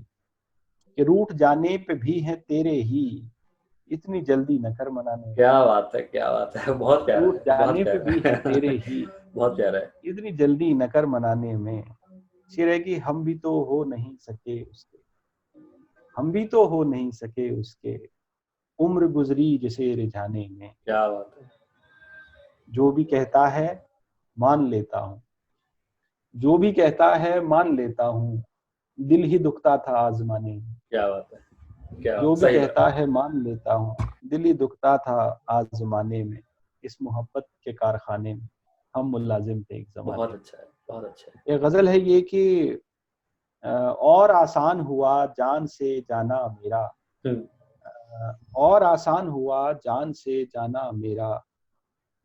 कि रूठ जाने पे भी हैं तेरे ही, इतनी जल्दी न कर मनाने में। क्या बात है, क्या बात है, बहुत प्यारा रूठ है, बहुत जाने पे भी प्यारा हैं तेरे है। ही, बहुत प्यारा है। इतनी जल्दी न कर मनाने में। शेर है कि हम भी तो हो नहीं सके उसके, हम भी तो हो नहीं सके उसके, उम्र गुजरी जिसे रिझाने में। क्या बात है, जो भी कहता है मान लेता हूँ, जो भी कहता है मान लेता हूँ, दिल ही दुखता था आजमाने में। क्या बात है, क्या जो बात, भी सही कहता बात। है मान लेता हूँ, दिल ही दुखता था आजमाने में, इस मोहब्बत के कारखाने में हम मुलाजिम थे एक बहुत जमाने में। अच्छा है, बहुत अच्छा है। एक गजल है ये कि और आसान हुआ जान से जाना मेरा, और आसान हुआ जान से जाना मेरा,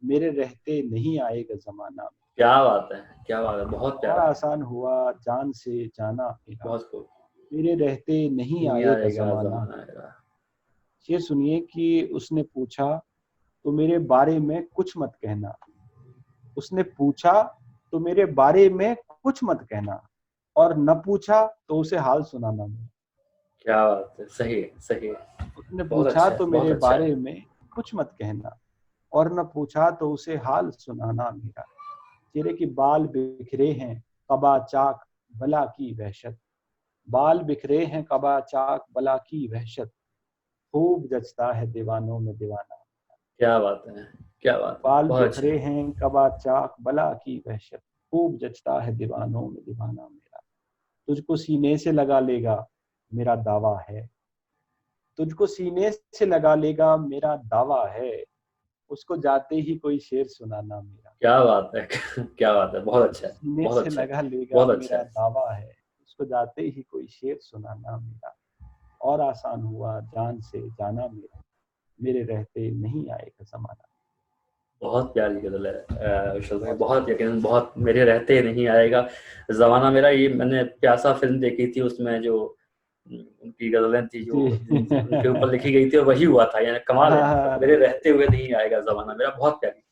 मेरे रहते नहीं आएगा जमाना। क्या बात है, क्या बात है, बहुत और प्यारा है, आसान हुआ जान से जाना मेरा, बहुत खूब। मेरे रहते नहीं नहीं आएगा आएगा जमाना। ज़माना आएगा। ये सुनिए कि उसने पूछा तो मेरे बारे में कुछ मत कहना, उसने पूछा तो मेरे बारे में कुछ मत कहना, और न पूछा तो उसे हाल सुनाना मेरा। क्या बात है, सही है, सही है। उसने बहुत पूछा अच्छा है, तो बहुत मेरे अच्छा है। बारे में कुछ मत कहना, और न पूछा तो उसे हाल सुनाना मेरा। चेहरे की बाल बिखरे हैं कबा चाक बला की वहशत, बाल बिखरे हैं कबा चाक बला की वहशत, खूब जचता है दीवानों में दीवाना। क्या बात है, क्या बात है, बाल बहुत अच्छा बिखरे है। हैं कबा चाक बला की वहशत, खूब जचता है दीवानों में दीवाना मेरा। तुझको सीने से लगा लेगा मेरा दावा है, तुझको सीने से लगा लेगा मेरा दावा है, उसको जाते ही कोई शेर सुनाना मेरा। क्या बात है, क्या बात है, बहुत अच्छा है, सीने बहुत से अच्छा है, लगा लेगा बहुत अच्छा मेरा है। दावा है, उसको जाते ही कोई शेर सुनाना मेरा। और आसान हुआ जान से जाना मेरा, मेरे रहते नहीं आएगा जमाना। बहुत प्यारी गज़ल है विशाल भाई, बहुत बहुत यकीनन, बहुत मेरे रहते नहीं आएगा ज़माना मेरा। ये मैंने प्यासा फ़िल्म देखी थी, उसमें जो उनकी गज़लें थी जो जी। उनके ऊपर लिखी गई थी और वही हुआ था, यानी कमाल है, मतलब हाँ, मेरे रहते हुए नहीं आएगा ज़माना मेरा, बहुत प्यारी,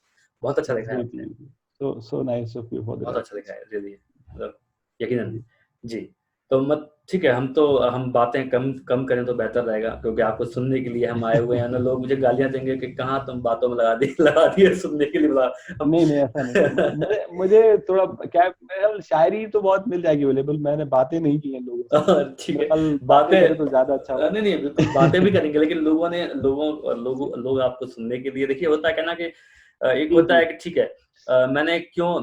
बहुत अच्छा लिखा है जी आपने, जी। So nice of you for the बहुत अच्छा लिखा reference. है रियली, मतलब यकीनन। जी। जी, तो मत ठीक है, हम बातें कम कम करें तो बेहतर रहेगा, क्योंकि आपको सुनने के लिए हम आए हुए हैं ना, लोग मुझे गालियाँ देंगे कि कहाँ तुम बातों में लगा दिए सुनने के लिए बुला हम नहीं नहीं, ऐसा नहीं। मुझे मुझे थोड़ा क्या, कल शायरी तो बहुत मिल जाएगी अवेलेबल, मैंने बातें नहीं की हैं लोगों से। ठीक अगर है, कल बातें बातें करें तो ज्यादा अच्छा होगा। नहीं, नहीं, बिल्कुल बातें भी करेंगे, लेकिन लोग आपको सुनने के लिए, देखिए होता है क्या ना कि एक जी होता जी। है कि ठीक है, मैंने क्यों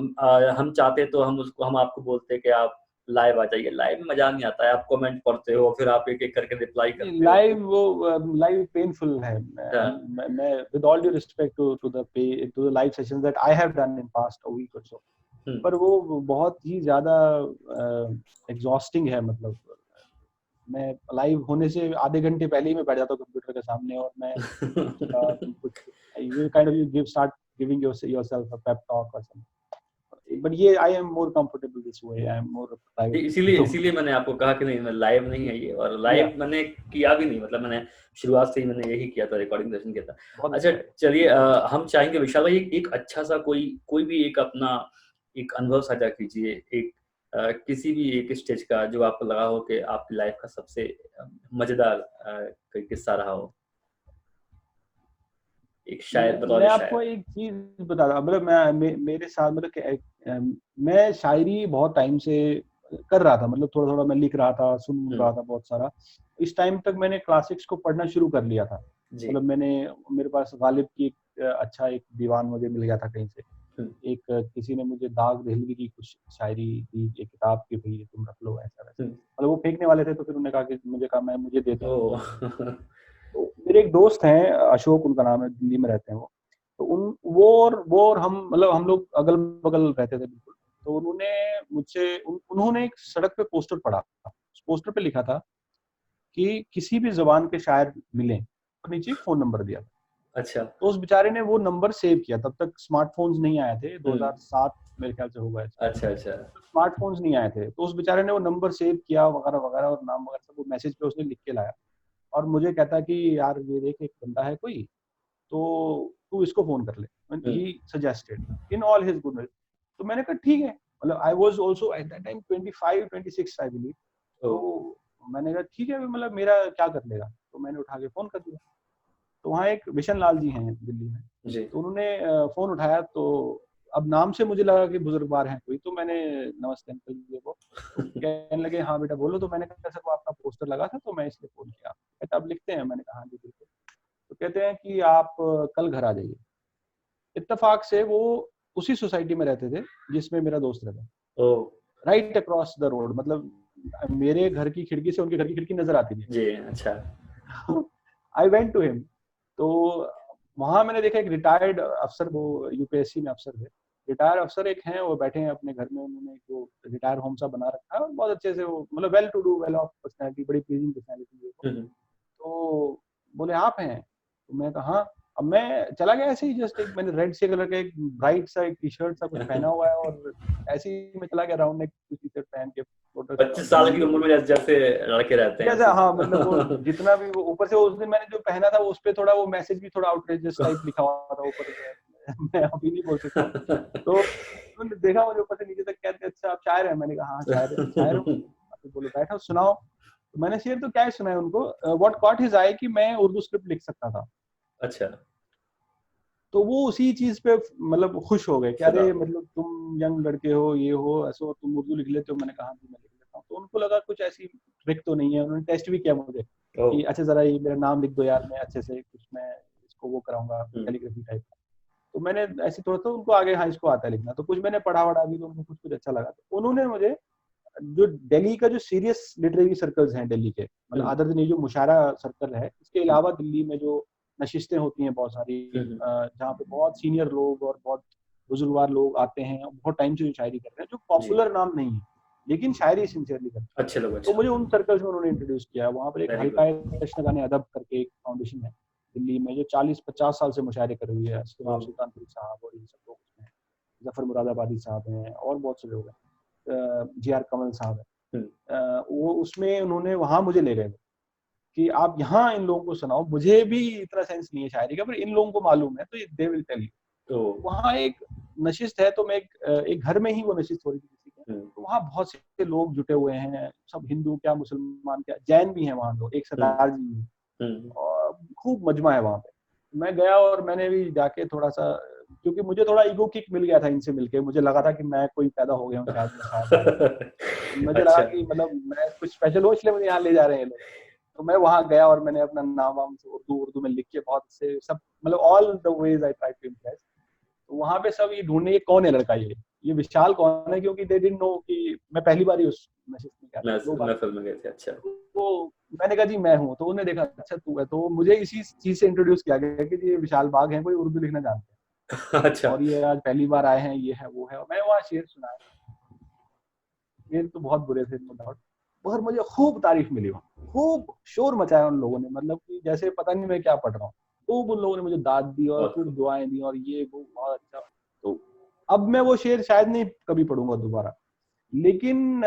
हम चाहते तो हम आपको बोलते कि आप लाइव आ जाइए, लाइव में मज़ा नहीं आता है, आप कमेंट पढ़ते हो, फिर आप एक-एक करके रिप्लाई करते हो, फिर लाइव वो लाइव पेनफुल है। मैं with all due respect to the live sessions that I have done in past a week or so, हुँ। पर वो बहुत ही ज्यादा एग्जॉस्टिंग है। मतलब मैं लाइव होने से आधे घंटे पहले ही मैं बैठ जाता हूँ कंप्यूटर के सामने, और मैं उसका कुछ you kind of you give start giving yourself a pep talk और समथिंग, बट ये I am more comfortable this way, I am more private इसीलिए पीपल। इसीलिए मैंने आपको कहा कि नहीं, मैं लाइव नहीं है ये, और या लाइव मैंने किया भी नहीं, मतलब मैंने शुरुआत से ही मैंने यही किया था, रिकॉर्डिंग सेशन किया था। बहुत अच्छा, अच्छा है। चलिए हम चाहेंगे विशाल भाई एक अच्छा सा कोई भी एक अपना एक अनुभव साझा कीजिए, एक किसी भी एक स्टेज का जो आपको लगा हो कि आपकी लाइफ का सबसे मज़ेदार कोई किस्सा रहा हो। एक शायर, मैं बतौर आपको शायर। एक चीज बता रहा, मतलब मेरे साथ मतलब मैं शायरी बहुत टाइम से कर रहा था, मतलब थोड़ा थोड़ा मैं लिख रहा था, सुन हुँ, रहा था बहुत सारा। इस टाइम तक मैंने क्लासिक्स को पढ़ना शुरू कर लिया था। जी। मतलब मेरे पास गालिब की एक अच्छा एक दीवान मुझे मिल गया था कहीं से। हुँ, एक किसी ने मुझे दाग दहलवी की कुछ शायरी दी, एक किताब की, भाई तुम रख लो, ऐसा वैसा। हुँ। मतलब वो फेंकने वाले थे, तो फिर उन्होंने कहा कि मुझे दे दो। ओह! तो मेरे एक दोस्त हैं, अशोक उनका नाम है, दिल्ली में रहते हैं वो। तो वो और हम, मतलब हम लोग अगल बगल रहते थे बिल्कुल। तो उन्होंने एक सड़क पे पोस्टर पढ़ा। उस पोस्टर पे लिखा था कि किसी भी जबान के शायर मिले, और नीचे एक फोन नंबर दिया था। अच्छा। तो उस बेचारे ने वो नंबर सेव किया। तब तक स्मार्टफोन्स नहीं आए थे, हुँ। 2007 मेरे ख्याल से होगा इसको। अच्छा, अच्छा। स्मार्टफोन्स नहीं आए थे, तो उस बेचारे ने वो नंबर सेव किया वगैरह वगैरह, और नाम वगैरह सब वो मैसेज पे उसने लिख के लाया। और मुझे कहता कि यार ये देख, एक बंदा है कोई, तो तू इसको फोन कर ले। हुँ। He suggested in all his goodness. तो मैंने कहा ठीक है। मतलब I was also at that time 25 26 I believe. Oh! तो मैंने कहा ठीक है, मतलब मेरा क्या कर लेगा। तो मैंने उठा के फोन कर दिया। तो वहाँ एक बिशन लाल जी हैं दिल्ली में। जी। तो उन्होंने फोन उठाया। तो अब नाम से मुझे लगा कि बुजुर्गवार हैं कोई, तो मैंने नमस्ते अंकल जी को। तो कहने लगे हाँ बेटा बोलो। तो मैंने कहा सर वो आपका पोस्टर लगा था, तो मैं इसलिए फोन किया। कहते आप लिखते हैं? मैंने कहा हाँ जी बिल्कुल। तो कहते हैं कि आप कल घर आ जाइए। इत्तेफाक से वो उसी सोसाइटी में रहते थे जिसमें मेरा दोस्त रहता, oh! Right across the road. मतलब मेरे घर की खिड़की से उनके घर की खिड़की नजर आती थी। जी, अच्छा। I went to him. तो वहां मैंने देखा एक रिटायर्ड अफसर, वो यूपीएससी में अफसर थे, रिटायर्ड अफसर एक हैं, वो बैठे हैं अपने घर में, उन्होंने एक वो रिटायर होम सा बना रखा है और बहुत अच्छे से वो मतलब well to do, well off personality, बड़ी प्लीजिंग पर्सनैलिटी है वो। हम्म, तो बोले आप हैं? तो मैं कहा हाँ। अब मैं चला गया ऐसे ही, जस्ट एक मैंने रेड से कलर का एक ब्राइट सा एक टी शर्ट सा कुछ पहना हुआ है और ऐसे ही मैं चला गया राउंड नेक टी शर्ट पहन के फोटो 25 साल की उम्र में जैसे लड़के रहते हैं जैसा, हाँ मतलब वो ऐसे। जितना भी वो ऊपर से उस दिन मैंने जो पहना था उस पे थोड़ा वो मैसेज भी थोड़ा आउटरेजियस टाइप लिखा हुआ था ऊपर से। मैं अभी नहीं बोल सकता हूँ। तो उन्होंने देखा मुझे ऊपर से नीचे तक, कहते अच्छा आप शायर हैं? मैंने कहा हाँ शायर हूँ। तो बोले बैठो सुनाओ। तो मैंने शेर तो क्या ही सुनाया उनको। व्हाट कॉट हिज आई कि मैं उर्दू स्क्रिप्ट लिख सकता था। अच्छा, तो वो उसी चीज पे मतलब खुश हो गए कि फिदा अरे हो। मतलब तुम यंग लड़के हो, ये हो ऐसा हो, तुम उर्दू लिख लेते हो। मैंने कहा जी मैं लिख लेता हूँ। तो उनको लगा कुछ ऐसी ट्रिक तो नहीं है। उन्होंने टेस्ट भी किया मुझे ओ, कि अच्छा जरा ये मेरा नाम लिख दो यार, मैं अच्छे से कुछ मैं इसको वो कराऊंगा कैलीग्राफी टाइप का। तो मैंने ऐसे थोड़ा तो उनको आगे हाँ इसको आता है लिखना, तो कुछ मैंने पढ़ा वढ़ा भी तो उनको कुछ कुछ अच्छा लगा। तो उन्होंने मुझे जो दिल्ली का जो सीरियस लिटरेरी सर्कल्स हैं दिल्ली के, मतलब अदर देन ये जो मुशायरा सर्कल है, इसके अलावा दिल्ली में जो नशिस्तें होती हैं बहुत सारी, जहाँ पे बहुत सीनियर लोग और बहुत बुजुर्गवार लोग आते हैं और बहुत टाइम से जो शायरी कर रहे हैं, जो जी, पॉपुलर नाम नहीं है लेकिन शायरी सिंसियरली करते हैं। अच्छे लोग, तो अच्छा, मुझे उन सर्कल्स में उन्होंने इंट्रोड्यूस किया। वहाँ पर एक वेरी गुड। हल्का तशनगाने अदब करके एक फाउंडेशन है दिल्ली में, जो 40-50 साल से मुशायरे कर रही है। ओ, इस्तेमाल सुल्तानपुरी साहब और ये सब लोग उसमें, जफर मुरादाबादी साहब हैं और बहुत से लोग हैं, जी आर कमल साहब है। हम्म, वो उसमें उन्होंने वहां मुझे ले गए कि आप यहाँ इन लोगों को सुनाओ, मुझे भी इतना सेंस नहीं है शायरी का पर इन लोगों को मालूम है तो दे विल टेल यू। तो वहाँ एक नशिस्त है, तो मैं एक घर में ही वो नशिस्त हो रही थी किसी के, हम्म, तो वहाँ बहुत से लोग जुटे हुए हैं, सब हिंदू क्या मुसलमान क्या जैन भी हैं वहाँ, लोग एक हम्म, सरदार जी हैं हम्म, और खूब मजमा है वहाँ पे। मैं गया और मैंने भी जाके थोड़ा सा, क्योंकि मुझे थोड़ा ईगो किक मिल गया था इनसे मिलके, मुझे लगा था कि मैं कोई पैदा हो गया हूँ शायद, मैं शायर वायर हूँ। मुझे लगा अच्छा, कि मतलब मैं कुछ स्पेशल हो इसलिए मुझे यहाँ ले जा रहे हैं ये लोग। तो मैं वहां गया और मैंने अपना नाम वाम से उर्दू उर्दू में लिख के बहुत से सब मतलब all the ways I try to impress. तो वहां पे सब ये ढूंढने ये कौन है लड़का, ये विशाल कौन है, क्योंकि दे डिडंट नो कि मैं पहली बार ही उस नशिस्त में गया था, मैं 2 बार। महफिल में गए थे, अच्छा। तो मैंने कहा जी मैं हूँ, तो उन्होंने देखा अच्छा तू है, तो मुझे इसी चीज से इंट्रोड्यूस किया गया कि ये विशाल बाग है, कोई उर्दू लिखना जानते हैं अच्छा, और ये आज पहली बार आए हैं, ये है वो है। और मैं वहाँ शेर सुनाया, शेर तो बहुत बुरे थे नो डाउट, मगर मुझे खूब तारीफ मिली वहाँ, खूब शोर मचाया उन लोगों ने, मतलब कि जैसे पता नहीं मैं क्या पढ़ रहा हूँ। खूब उन लोगों ने मुझे दाद दी और बहुत खूब खूब, दुआएं दी और ये वो बहुत अच्छा। तो अब मैं वो शेर शायद नहीं कभी पढ़ूंगा दोबारा, लेकिन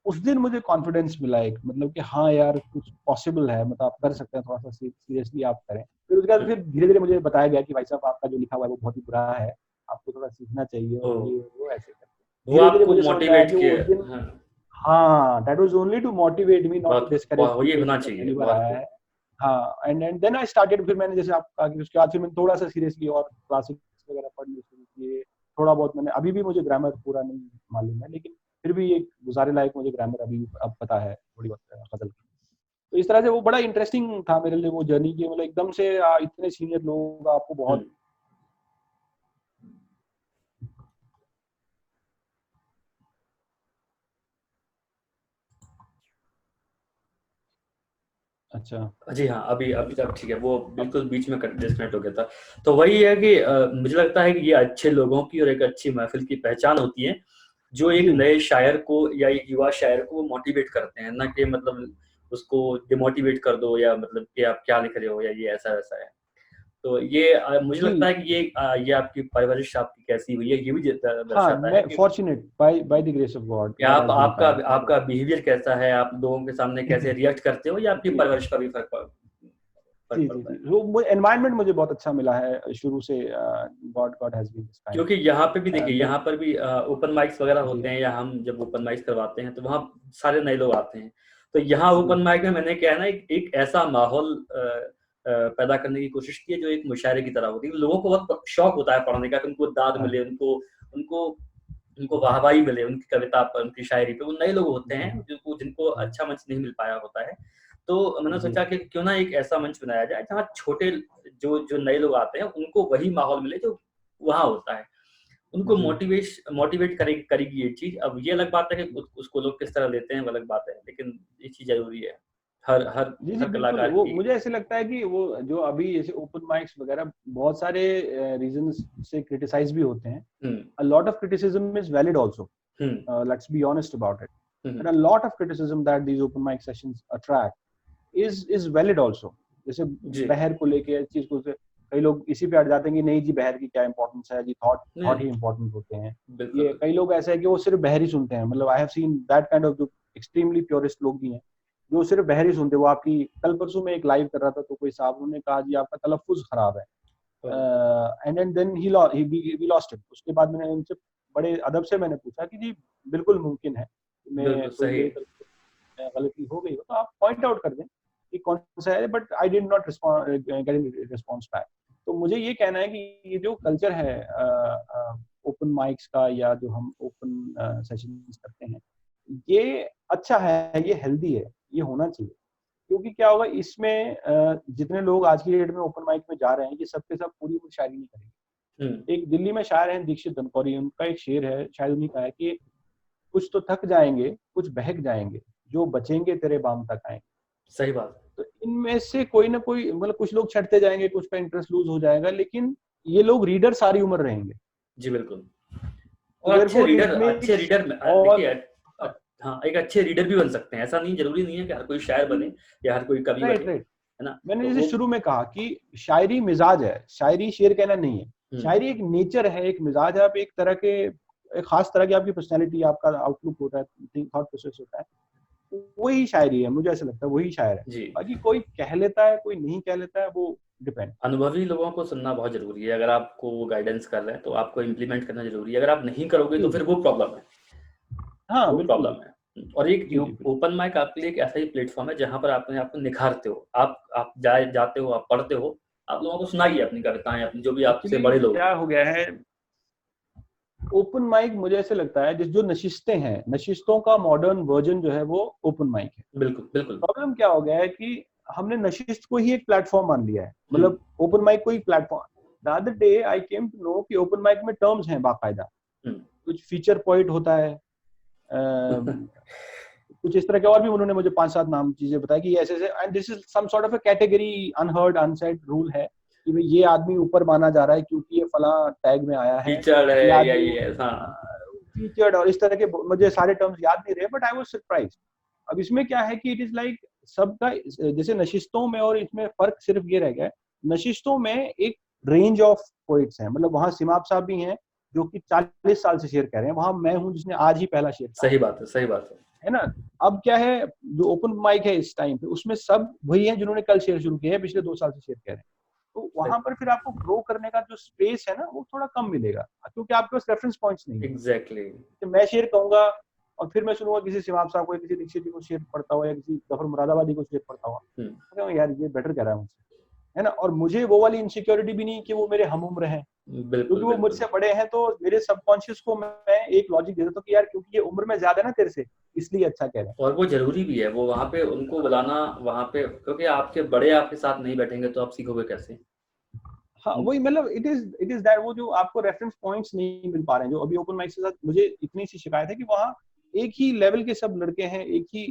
उस दिन मुझे कॉन्फिडेंस मिला एक, मतलब कि हाँ यार कुछ पॉसिबल है, मतलब आप कर सकते हैं, थोड़ा सा सीरियसली आप करें। फिर उसके बाद हम्म, फिर धीरे धीरे मुझे बताया गया कि भाई साहब आपका जो लिखा हुआ है वो बहुत ही बुरा है, आपको थोड़ा सीखना चाहिए ओ, और ये वो ऐसे करके वो धीरे धीरे आपको मुझे समझ में आया मोटिवेट कि वो किया, उस दिन, हाँ, हाँ that was only to motivate me, not to बहुत डिस्करेज ये पीपल होना कि जो चाहिए, पहली बार बहुत आया खूब। है। हाँ एंड देन आई स्टार्टेड, फिर मैंने जैसे आपको कहा कि उसके बाद फिर मैंने थोड़ा सा सीरियसली और क्लासिक्स वगैरह पढ़ने शुरू किए। थोड़ा बहुत मैंने, अभी भी मुझे ग्रामर पूरा नहीं मालूम है लेकिन फिर भी एक गुजारे लायक मुझे ग्रामर अभी अब पता है थोड़ी बहुत गजल की। तो इस तरह से वो बड़ा इंटरेस्टिंग था मेरे लिए वो जर्नी की, मतलब एकदम से इतने सीनियर लोग आपको बहुत। हम्म, अच्छा जी हाँ, अभी अभी तक ठीक है, वो बिल्कुल बीच में डिस्कनेक्ट हो गया था। तो वही है कि मुझे लगता है कि ये अच्छे लोगों की और एक अच्छी महफिल की पहचान होती है, जो एक जी नए शायर को या एक युवा शायर को मोटिवेट करते हैं, ना कि मतलब उसको डिमोटिवेट कर दो या मतलब कि आप क्या लिख रहे हो या ये ऐसा वैसा है। तो ये मुझे जी लगता है कि ये आपकी परवरिश आपकी कैसी हुई है, ये भी हाँ दर्शाता है मैं कि fortunate by the grace of God कि गॉड आप हैज बीन आपका काइंड आपका मतलब। बिहेवियर कैसा है, आप लोगों के सामने कैसे रिएक्ट करते हो, या आपकी जी परवरिश का भी फर्क जी जी पड़ता जी, है। वो एनवायरनमेंट मुझे बहुत अच्छा मिला है शुरू से। God God has been kind. क्योंकि यहाँ पे भी देखिए, देन यहाँ पर भी ओपन माइक्स वगैरह जी होते हैं, या हम जब ओपन माइक्स करवाते हैं तो वहाँ सारे नए लोग आते हैं। तो यहाँ जी ओपन माइक में मैंने क्या है ना, एक ऐसा माहौल पैदा करने की कोशिश की है जो एक मुशायरे की तरह होती है। लोगों को बहुत शौक होता है पढ़ने का, कि उनको दाद हाँ मिले, उनको उनको उनको वाहवाही मिले उनकी कविता पर, उनकी शायरी पे। वो नए लोग होते जी हैं जिनको जिनको जी अच्छा मंच नहीं मिल पाया होता है। तो मैंने जी सोचा कि क्यों ना एक ऐसा मंच बनाया जाए जहाँ छोटे जो जो नए लोग आते हैं उनको वही माहौल मिले जो वहाँ होता है। उनको जी मोटिवेट करेगी ये चीज़। अब ये अलग बात है कि उसको लोग किस तरह लेते हैं, वो अलग बात है, लेकिन ये चीज़ ज़रूरी है। हर हर जी जी हर बिल्कुल। कलाकार वो की। मुझे ऐसे लगता है कि वो जो अभी जैसे ओपन माइक्स वगैरह बहुत सारे रीजंस से क्रिटिसाइज भी होते हैं. हम्म A lot of criticism is valid also. Hmm Let's be honest about it. Hmm And a lot of criticism that these open mic sessions attract is valid also. जैसे जी बहर को लेके इस चीज को कई लोग इसी पे अड़ जाते हैं कि नहीं जी बहर की क्या इंपॉर्टेंस है जी, थॉट ही नहीं इंपॉर्टेंट होते हैं. बिल्कुल ये कई लोग ऐसे हैं कि वो सिर्फ बहर ही सुनते हैं. मतलब I have seen that kind of जो एक्सट्रीमली प्योरिस्ट लोग भी हैं जो सिर्फ बहर ही सुनते हैं. वो आपकी कल परसों में एक लाइव कर रहा था तो कोई साहब उन्होंने कहा जी आपका तलफ्फुज खराब है. And then he lost it. उसके बाद मैंने उनसे बड़े अदब से मैंने पूछा कि जी बिल्कुल मुमकिन है कि मैं बिल्कुल कोई सही मेरी तरफ से गलती हो गई हो तो आप पॉइंट आउट कर दें कि कौन सा है. But I did not gate response back. तो मुझे ये कहना है कि ये जो कल्चर है ओपन माइक्स का या जो हम ओपन सेशंस करते हैं ये अच्छा है, ये हेल्दी है, ये होना चाहिए. क्योंकि क्या होगा इसमें जितने लोग आज की डेट में ओपन माइक में जा रहे हैं ये सब के सब पूरी उम्र शायरी नहीं करेंगे. एक दिल्ली में शायर हैं दीक्षित धनकौरी, उनका एक शेर है, शायद उन्हीं का है कि कुछ तो थक जाएंगे कुछ बहक जाएंगे जो बचेंगे तेरे बाम तक आएंगे. सही बात तो इनमें से कोई ना कोई मतलब कुछ लोग छटते जाएंगे, कुछ का इंटरेस्ट लूज हो जाएगा, लेकिन ये लोग रीडर सारी उम्र रहेंगे. जी बिल्कुल. तो और अच्छे therefore it रीडर makes और देखिए हाँ एक अच्छे रीडर भी बन सकते हैं. ऐसा नहीं जरूरी नहीं है कि हर कोई शायर बने या हर कोई कवि बने, राइट. है ना. मैंने तो जैसे वो शुरू में कहा कि शायरी मिजाज है, शायरी शेर कहना नहीं है. शायरी एक नेचर है, एक मिजाज है. आप एक तरह के एक खास तरह की आपकी पर्सनालिटी, आपका आउटलुक होता है, थॉट प्रोसेस होता है, वही शायरी है. मुझे ऐसा लगता है वही शायर है. जी बाकी कोई कह लेता है कोई नहीं कह लेता है वो डिपेंड. अनुभवी लोगों को सुनना बहुत जरूरी है. अगर आपको वो गाइडेंस कर रहे हैं तो आपको इम्प्लीमेंट करना जरूरी है. अगर आप नहीं करोगे तो फिर वो प्रॉब्लम है. हाँ वो बिल्कुल. प्रॉब्लम है. और एक जी जी ओपन माइक आपके लिए एक ऐसा ही प्लेटफॉर्म है जहां पर आप अपने आप को निखारते हो. आप जाते हो, आप पढ़ते हो, आप लोगों को सुनाइए अपनी कविताएं, अपनी जो भी आपसे एक्चुअली बड़े लोग क्या हो गया है ओपन माइक मुझे ऐसे लगता है जो नशिस्तें हैं, नशिस्तों का मॉडर्न वर्जन जो है वो ओपन माइक है. बिल्कुल बिल्कुल. प्रॉब्लम क्या हो गया है कि हमने नशिस्त को ही एक प्लेटफॉर्म मान लिया है. मतलब ओपन माइक को ही platform. The other day I came to know कि ओपन माइक में टर्म्स हैं बाकायदा. कुछ फीचर पॉइंट होता है, कुछ इस तरह के और भी उन्होंने मुझे 5-7 नाम चीजें बताई कि ऐसे ऐसे. And this is some sort of a category unheard unsaid rule है कि भाई ये आदमी ऊपर माना जा रहा है क्योंकि ये फला टैग में आया है, फीचर्ड है ये या आदमी ये फीचर्ड और इस तरह के. मुझे सारे टर्म्स याद नहीं रहे बट आई वाज सरप्राइज्ड. अब इसमें क्या है कि इट इज लाइक सबका जैसे नशिस्तों में और इसमें फर्क सिर्फ ये रह गया है. नशिस्तों में एक रेंज ऑफ पोइट्स हैं, मतलब वहां सिमाब साहब भी हैं जो कि 40 साल से शेर कह रहे हैं. वहां मैं हूं जिसने आज ही पहला शेर कहा. सही बात है. सही बात है ना. अब क्या है जो ओपन माइक है इस टाइम पे उसमें सब वही हैं जिन्होंने कल शेर शुरू किया है, पिछले 2 साल से शेर कह रहे हैं. तो वहां पर फिर आपको ग्रो करने का जो स्पेस है ना वो थोड़ा कम मिलेगा क्योंकि आपके पास रेफरेंस पॉइंट्स नहीं है. एग्जैक्टली. तो मैं शेर कहूंगा और फिर मैं सुनूंगा किसी सिमाब साहब को, किसी दीक्षित जी को शेर पढ़ता हुआ या किसी जफर मुरादाबादी को शेर पढ़ता हुआ, तो यार ये बेटर कह रहा है मुझसे, है ना. और मुझे वो वाली इनसिक्योरिटी भी नहीं कि वो मेरे हम उम्र हैं, क्योंकि वो मुझसे बड़े हैं. तो मेरे सबकॉन्शियस को मैं एक लॉजिक दे देता हूँ कि यार क्योंकि ये उम्र में ज्यादा है ना तेरे से, इसलिए अच्छा कह रहे हैं. और वो जरूरी भी है. वो वहां पे उनको बुलाना वहां पे, क्योंकि आपके बड़े आपके साथ नहीं बैठेंगे तो आप सीखोगे कैसे. हाँ वही मतलब इट इज दैट वो जो आपको रेफरेंस पॉइंट्स नहीं मिल पा रहे हैं. जो अभी ओपन माइक के साथ मुझे इतनी सी शिकायत है कि वहाँ एक ही लेवल के सब लड़के हैं, एक ही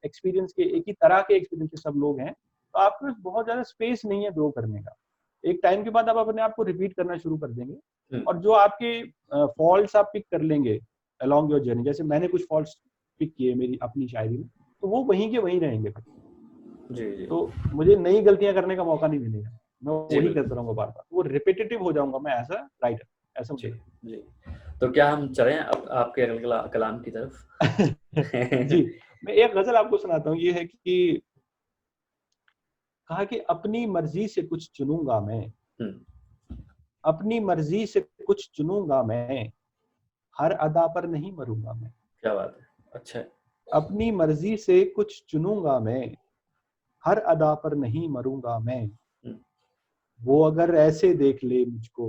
एक्सपीरियंस के, एक ही तरह के एक्सपीरियंस के सब लोग हैं. तो आपके पास बहुत ज्यादा स्पेस नहीं है ग्रो करने का. एक टाइम के बाद आप अपने आप को रिपीट करना शुरू कर देंगे और जो आपके फॉल्ट्स आप पिक कर लेंगे अलोंग योर जर्नी, जैसे मैंने कुछ फॉल्ट्स पिक किए मेरी अपनी शायरी में, तो वो वहीं के वहीं रहेंगे. जी. तो मुझे नई गलतियां करने का मौका नहीं मिलेगा. मैं जी, वही करता रहूंगा बार बार, वो रिपीटेटिव हो जाऊंगा मैं एज अ राइटर. ऐसा मुझे जी. तो क्या हम चलें अब आपके अगले कलाम की तरफ. जी मैं एक गजल आपको सुनाता हूँ. ये है कि कहा कि अपनी मर्जी से कुछ चुनूंगा मैं, अपनी मर्जी से कुछ चुनूंगा मैं, हर अदा पर नहीं मरूंगा मैं. क्या बात है. अच्छा है. अपनी मर्जी से कुछ चुनूंगा मैं, हर अदा पर नहीं मरूंगा मैं. वो अगर ऐसे देख ले मुझको,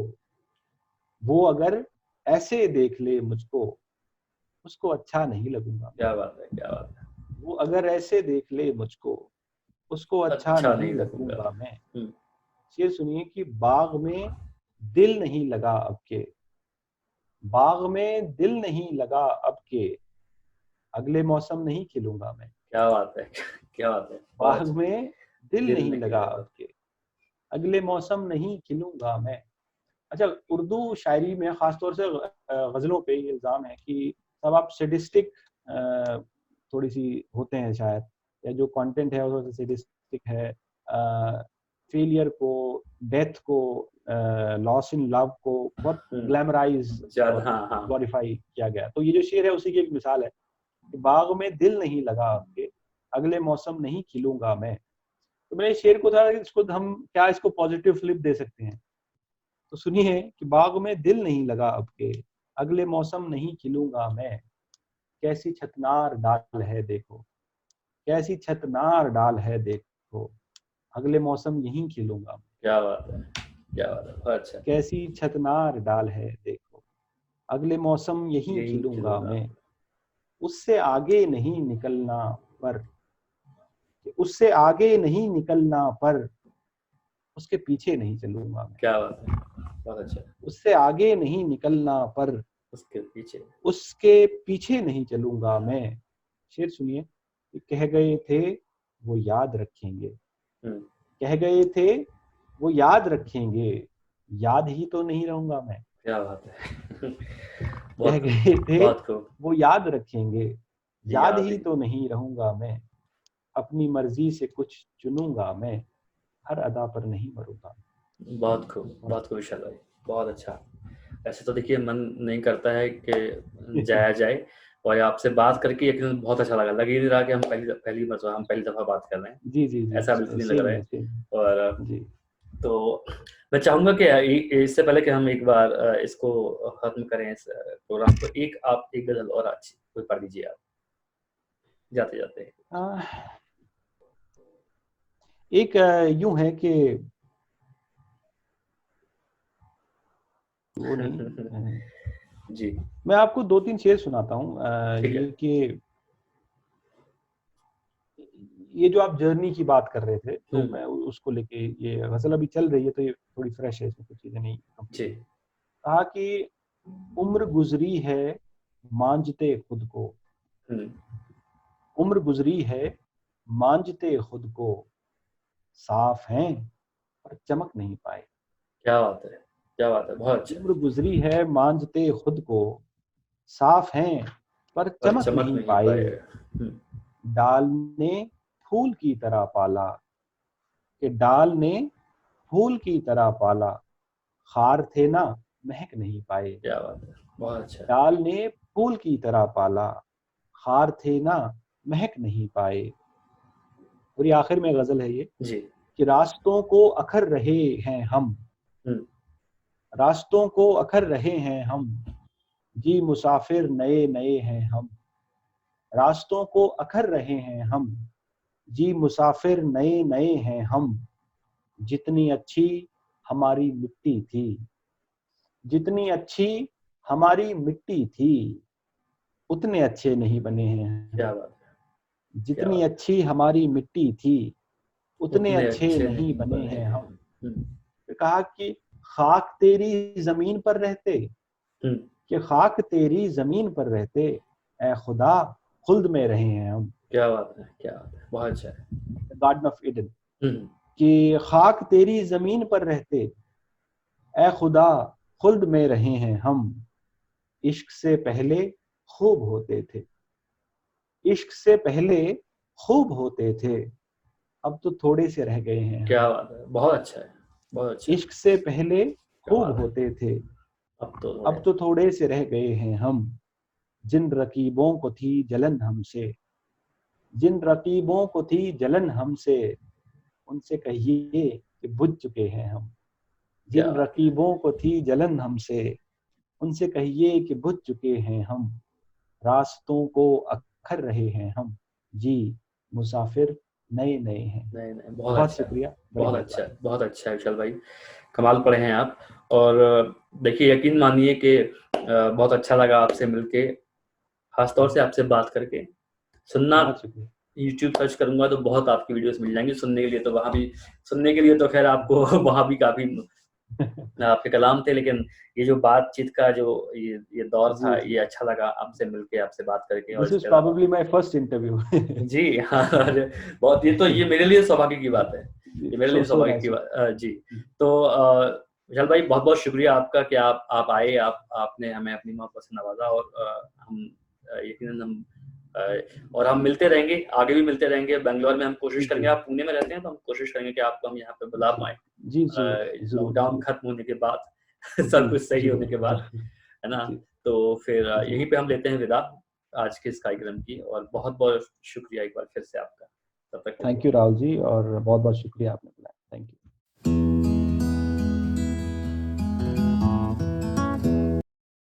वो अगर ऐसे देख ले मुझको, उसको अच्छा नहीं लगूंगा. क्या बात है. क्या बात है. वो अगर ऐसे देख ले मुझको, उसको अच्छा नहीं लगूंगा मैं. शेर सुनिए कि बाग में दिल नहीं लगा अब के, बाग में दिल नहीं लगा अब के, अगले मौसम नहीं खिलूंगा मैं. क्या बात है. क्या बात है, बहुत बाग अच्छा। में दिल दिल नहीं नहीं लगा लगा। अब के, अगले मौसम नहीं खिलूंगा मैं। अच्छा, उर्दू शायरी में खासतौर से गजलों पे ये इल्जाम है कि सब आप सैडिस्टिक थोड़ी सी होते हैं शायद, या जो कंटेंट है वो सैडिस्टिक है, फेलियर को, डेथ को, लॉस इन लव को बहुत ग्लैमराइज ज्यादा, और हाँ हाँ, ग्लोरीफाई किया गया। तो ये जो शेर है उसी की एक मिसाल है कि बाग में दिल नहीं लगा आपके, अगले मौसम नहीं खिलूंगा मैं। तो मैंने इस शेर को था, इसको हम क्या इसको पॉजिटिव फ्लिप दे सकते हैं। तो सुनिए कि बाग में दिल नहीं लगा अब के, अगले मौसम नहीं खिलूंगा मैं। कैसी छतनार डाल है देखो, कैसी छतनार डाल है देखो, अगले मौसम यहीं खिलूंगा। क्या बात है, क्या बात है, बहुत अच्छा। कैसी छतनार डाल है देखो, अगले मौसम यहीं यही खिलूंगा खिलूंगा। मैं। उससे आगे नहीं निकलना पर, उससे आगे नहीं निकलना पर, उसके पीछे नहीं चलूंगा मैं। क्या बात है, बहुत अच्छा। उससे आगे नहीं निकलना पर, उसके पीछे। उसके पीछे नहीं चलूंगा मैं। शेर सुनिए कि कह गए थे वो याद रखेंगे, हम्म, कह गए थे वो याद रखेंगे, याद ही तो नहीं रहूंगा मैं। क्या बात है। कह बहुत खूब, गए थे बहुत खूब। वो याद रखेंगे, याद याद ही ही, तो नहीं रहूंगा मैं। अपनी मर्जी से कुछ चुनूंगा मैं, हर अदा पर नहीं मरूंगा। बहुत खूब, बहुत खूब विशाल भाई, बहुत अच्छा। ऐसे तो देखिए मन नहीं करता है कि जाया जाए, और आपसे बात करके यकीनन बहुत अच्छा लग ही नहीं रहा कि हम पहली दफा बात कर रहे हैं। जी जी जी, ऐसा बिल्कुल नहीं लग सेम रहा है है। सेम। और जी तो मैं चाहूंगा कि इससे पहले कि हम एक बार इसको खत्म करें, इस प्रोग्राम को, आप एक गजल और अच्छी कोई पढ़ दीजिए आप, जाते जाते। एक यूं है कि वो नहीं, जी, मैं आपको दो तीन शेर सुनाता हूँ। ठीक है। ये कि ये जो आप जर्नी की बात कर रहे थे, तो मैं उसको लेके, ये गजल अभी चल रही है तो ये थोड़ी फ्रेश है, इसमें कुछ चीजें नहीं जी, कंप्लीट हुई। कहा कि उम्र गुजरी है मांझते खुद को, हम्म, उम्र गुजरी है मांझते खुद को, साफ हैं पर चमक नहीं पाए। क्या बात है, क्या बात है, बहुत अच्छा। उम्र गुजरी है मांझते खुद को, साफ हैं पर पर चमक चमक नहीं नहीं पाए। पाए। डाल ने फूल की तरह पाला, कि डाल ने फूल की तरह पाला, खार थे ना महक नहीं पाए। क्या बात है, बहुत अच्छा। डाल ने फूल की तरह पाला, खार थे ना महक नहीं पाए। और ये आखिर में गजल है ये जी, कि रास्तों को अखर रहे हैं हम, हम्म, रास्तों को अखर रहे हैं हम, जी मुसाफिर नए नए हैं हम। रास्तों को अखर रहे हैं हम, जी मुसाफिर नए नए हैं हम। जितनी अच्छी हमारी मिट्टी थी, जितनी अच्छी हमारी मिट्टी थी, उतने अच्छे नहीं बने हैं हम। क्या बात है, क्या जितनी बात है। अच्छी हमारी मिट्टी थी, उतने उतने अच्छे अच्छे नहीं नहीं बने बने हैं हैं। हम। फिर कहा कि खाक तेरी जमीन पर रहते, हम्म, कि खाक तेरी जमीन पर रहते, ए खुदा खुल्द में रहे हैं हम। क्या बात है, क्या बात है, बहुत अच्छा है। गार्डन ऑफ ईडन, हम्म, कि खाक तेरी जमीन पर रहते, ए खुदा खुल्द में रहे हैं हम। इश्क से पहले खूब होते थे, इश्क से पहले खूब होते थे, अब तो थोड़े से रह गए हैं हम। क्या बात है, बहुत अच्छा है, बहुत अच्छा। इश्क से पहले खूब कमाल है। होते थे, अब तो अब तो थोड़े से रह गए हैं हम। जिन रकीबों को थी जलन हमसे, जिन रकीबों को थी जलन हमसे, उनसे कहिए कि बुझ चुके हैं हम। क्या जिन बात है, रकीबों को थी जलन हमसे, उनसे कहिए कि बुझ चुके हैं हम। रास्तों को अखर रहे हैं हम, जी मुसाफिर नए नए हैं। नहीं नहीं, बहुत बहुत अच्छा, शुक्रिया, बड़ी बहुत अच्छा, मेहरबानी। बहुत अच्छा है विशाल भाई, कमाल पढ़े हैं आप। और देखिए, यकीन मानिए कि बहुत अच्छा लगा आपसे मिलके, खासतौर से आपसे बात करके। सुनना, बहुत शुक्रिया। YouTube सर्च करूंगा तो बहुत आपकी वीडियोस मिल जाएंगी सुनने के लिए, तो वहाँ भी सुनने के लिए तो खैर आपको वहाँ भी काफी आपके कलाम थे, लेकिन ये जो बातचीत का जो ये दौर था, जी। ये अच्छा लगा आपसे मिलके, आपसे बात करके। और दिस इज इसके अलावा प्रोबेबली माय फर्स्ट इंटरव्यू। जी हाँ, अरे बहुत, ये मेरे लिए सौभाग्य की बात है, ये मेरे लिए सो सौभाग्य की नाइस। बात। जी, तो विशाल भाई बहुत बहुत शुक्रिया आपका कि आप आए, आपने हमें अपनी मोहब्बत से नवाजा। और हम यकीनन और हम मिलते रहेंगे, आगे भी मिलते रहेंगे। बेंगलोर में हम कोशिश करेंगे, आप पुणे में रहते हैं तो हम कोशिश करेंगे कि आपको हम यहाँ पे बुला पाएं, जी जरूर लॉकडाउन जरूर। खत्म होने के बाद, सब जी कुछ सही होने के बाद, जरूर। है ना। जी तो फिर जी। यहीं पे हम लेते हैं विदा आज के इस कार्यक्रम की। और बहुत बहुत शुक्रिया एक बार फिर से आपका, तब तक के लिए। थैंक यू राहुल जी, और बहुत बहुत शुक्रिया आपने बुलाया। Thank you.